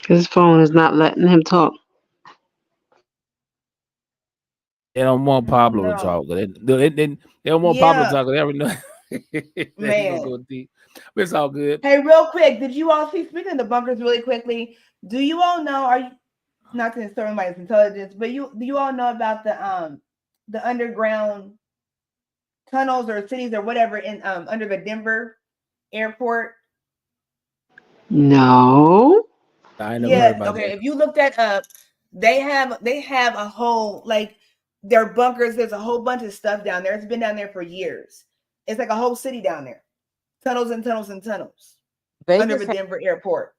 His phone is not letting him talk. They don't want Pablo to No. talk. They don't want Pablo to talk. They already know that he gonna go deep. But it's all good. Hey, real quick, did you all see, speaking of the bunkers really quickly, do you all know, are you not going to throw anybody's intelligence, but do you all know about the underground tunnels or cities or whatever in under the Denver airport? No. I ain't never heard about Okay. that. If you look that up, they have a whole, like, their bunkers. There's a whole bunch of stuff down there. It's been down there for years. It's like a whole city down there. Tunnels and tunnels and tunnels under the Denver airport.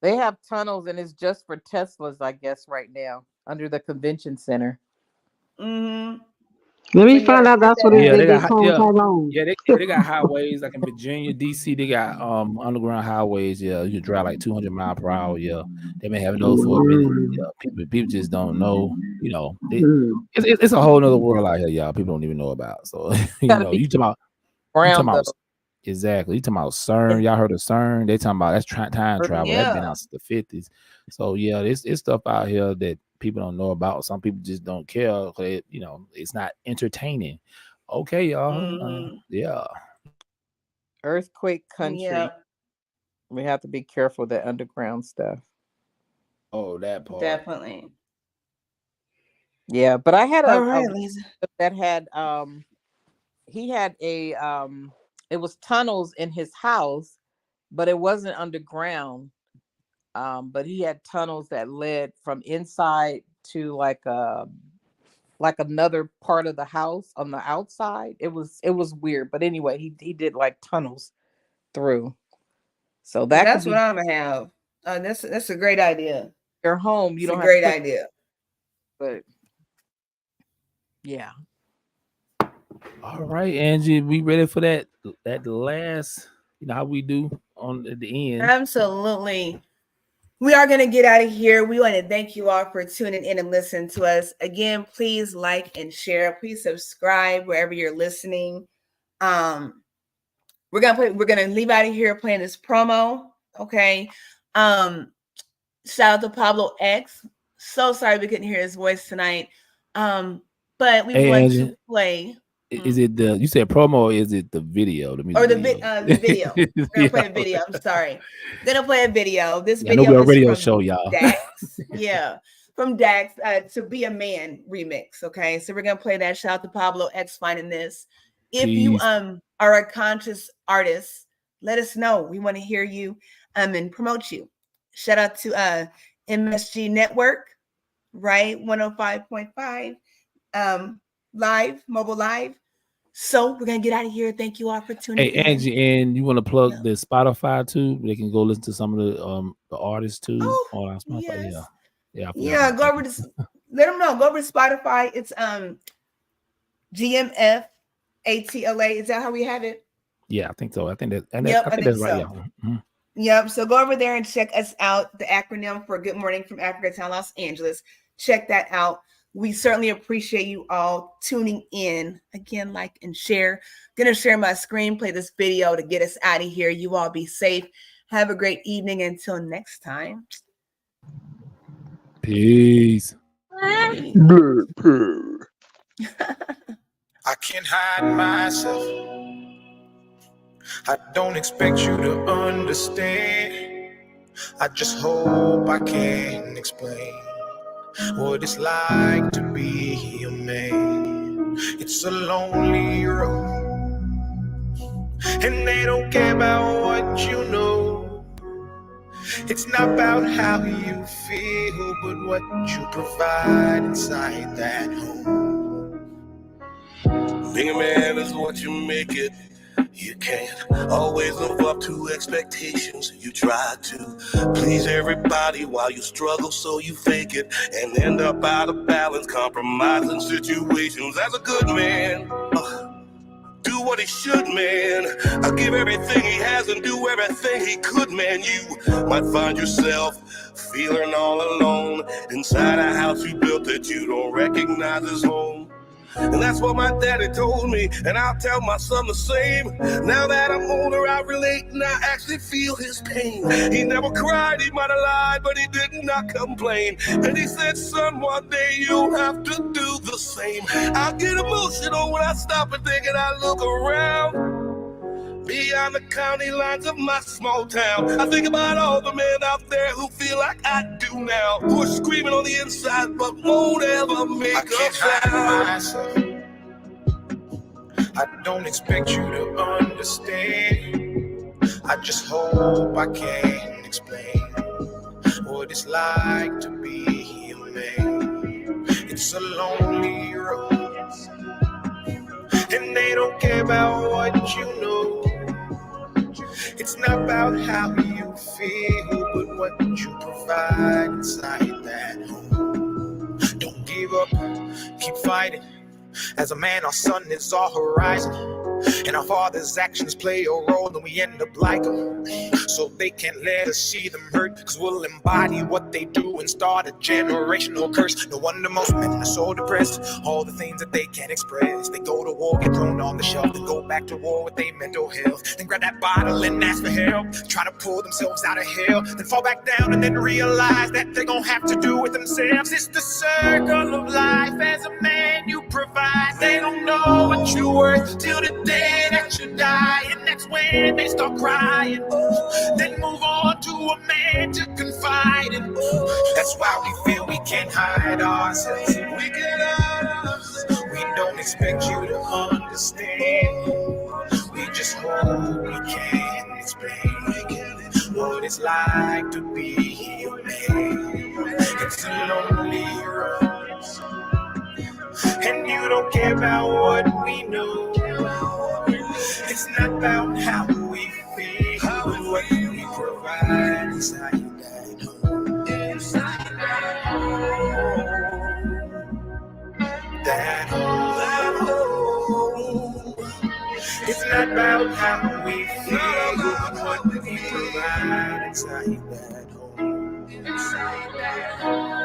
They have tunnels, and it's just for Teslas, I guess, right now under the convention center. Let me find out. That's what they call Tyrone. They got highways like in Virginia, DC. They got underground highways. Yeah, you can drive like 200 miles per hour. Yeah, they may have those for a minute. Yeah, people just don't know. You know, it's a whole nother world out here, y'all. People don't even know about. So you talking about exactly. You talking about CERN? Y'all heard of CERN? They talking about that's time travel. That's been out since the 50s. So yeah, it's stuff out here that people don't know about. Some people just don't care. It's not entertaining. Okay, y'all. Yeah. Earthquake country. Yeah. We have to be careful of that underground stuff. Oh, that part. Definitely. Yeah, but I had a that had he had a it was tunnels in his house, but it wasn't underground. But he had tunnels that led from inside to like another part of the house on the outside. It was weird, but anyway, he did like tunnels through. So that's what I'm gonna have. That's a great idea. Your home, you it's don't a have great idea. But yeah. All right, Angie, we ready for that last, how we do on at the end. Absolutely. We are going to get out of here. We want to thank you all for tuning in and listening to us. Again, please like and share. Please subscribe wherever you're listening. We're gonna leave out of here playing this promo. Okay. Shout out to Pablo X. So sorry we couldn't hear his voice tonight. But we want Angie, to play. Is it you said promo or is it the video? The music or the video? We're gonna play a video. I'm sorry. Gonna play a video. This I know video we're a is radio from show, y'all. Dax. Yeah. From Dax, To Be a Man remix. Okay. So we're gonna play that. Shout out to Pablo X finding this. If you are a conscious artist, let us know. We want to hear you and promote you. Shout out to MSG Network, right? 105.5 live, mobile live. So we're gonna get out of here. Thank you all for tuning in. Hey Angie, and you want to plug the Spotify too? They can go listen to some of the artists too. Oh, on Spotify. Yes. Yeah. Go over to let them know. Go over to Spotify. It's GMFATLA. Is that how we had it? Yeah, I think so. I think that, Yep, I I think think that's right. so. Yeah. Mhm. Yep. So go over there and check us out. The acronym for Good Morning from Africatown, Los Angeles. Check that out. We certainly appreciate you all tuning in. Again, like and share. Gonna share my screen, play this video to get us out of here. You all be safe. Have a great evening. Until next time. Peace. Black power. I can't hide myself. I don't expect you to understand. I just hope I can explain what it's like to be a man. It's a lonely road, and they don't care about what you know. It's not about how you feel, but what you provide inside that home. Being a man is what you make it. You can't always live up to expectations. You try to please everybody while you struggle, so you fake it and end up out of balance, compromising situations. As a good man, do what he should, man. I'll give everything he has and do everything he could, man. You might find yourself feeling all alone inside a house you built that you don't recognize as home. And that's what my daddy told me, and I'll tell my son the same. Now that I'm older, I relate and I actually feel his pain. He never cried, he might have lied, but he did not complain. And he said, son, one day you'll have to do the same. I get emotional when I stop and think and I look around beyond the county lines of my small town. I think about all the men out there who feel like I do now, who are screaming on the inside but won't ever make a sound. I don't expect you to understand. I just hope I can explain what it's like to be a man. It's a lonely road, and they don't care about what you know. It's not about how you feel, but what you provide inside that home. Don't give up, keep fighting. As a man, our sun is our horizon, and our father's actions play a role, and we end up like them. So they can't let us see them hurt, cause we'll embody what they do and start a generational curse. No wonder most men are so depressed, all the things that they can't express. They go to war, get thrown on the shelf, then go back to war with their mental health. Then grab that bottle and ask for help, try to pull themselves out of hell, then fall back down and then realize that they're gonna have to do it themselves. It's the circle of life. As a man, you provide. They don't know what you're worth till the day that you die, and that's when they start crying. Then move on to a man to confide in. That's why we feel we can't hide ourselves. We get ourselves. We don't expect you to understand. We just hope we can explain what it's like to be a man. It's a lonely road, and you don't care about what we know. It's not about how we feel, but what we provide inside that home. Inside that home. That home. It's not about how we feel, but what we provide inside that home. Inside that home.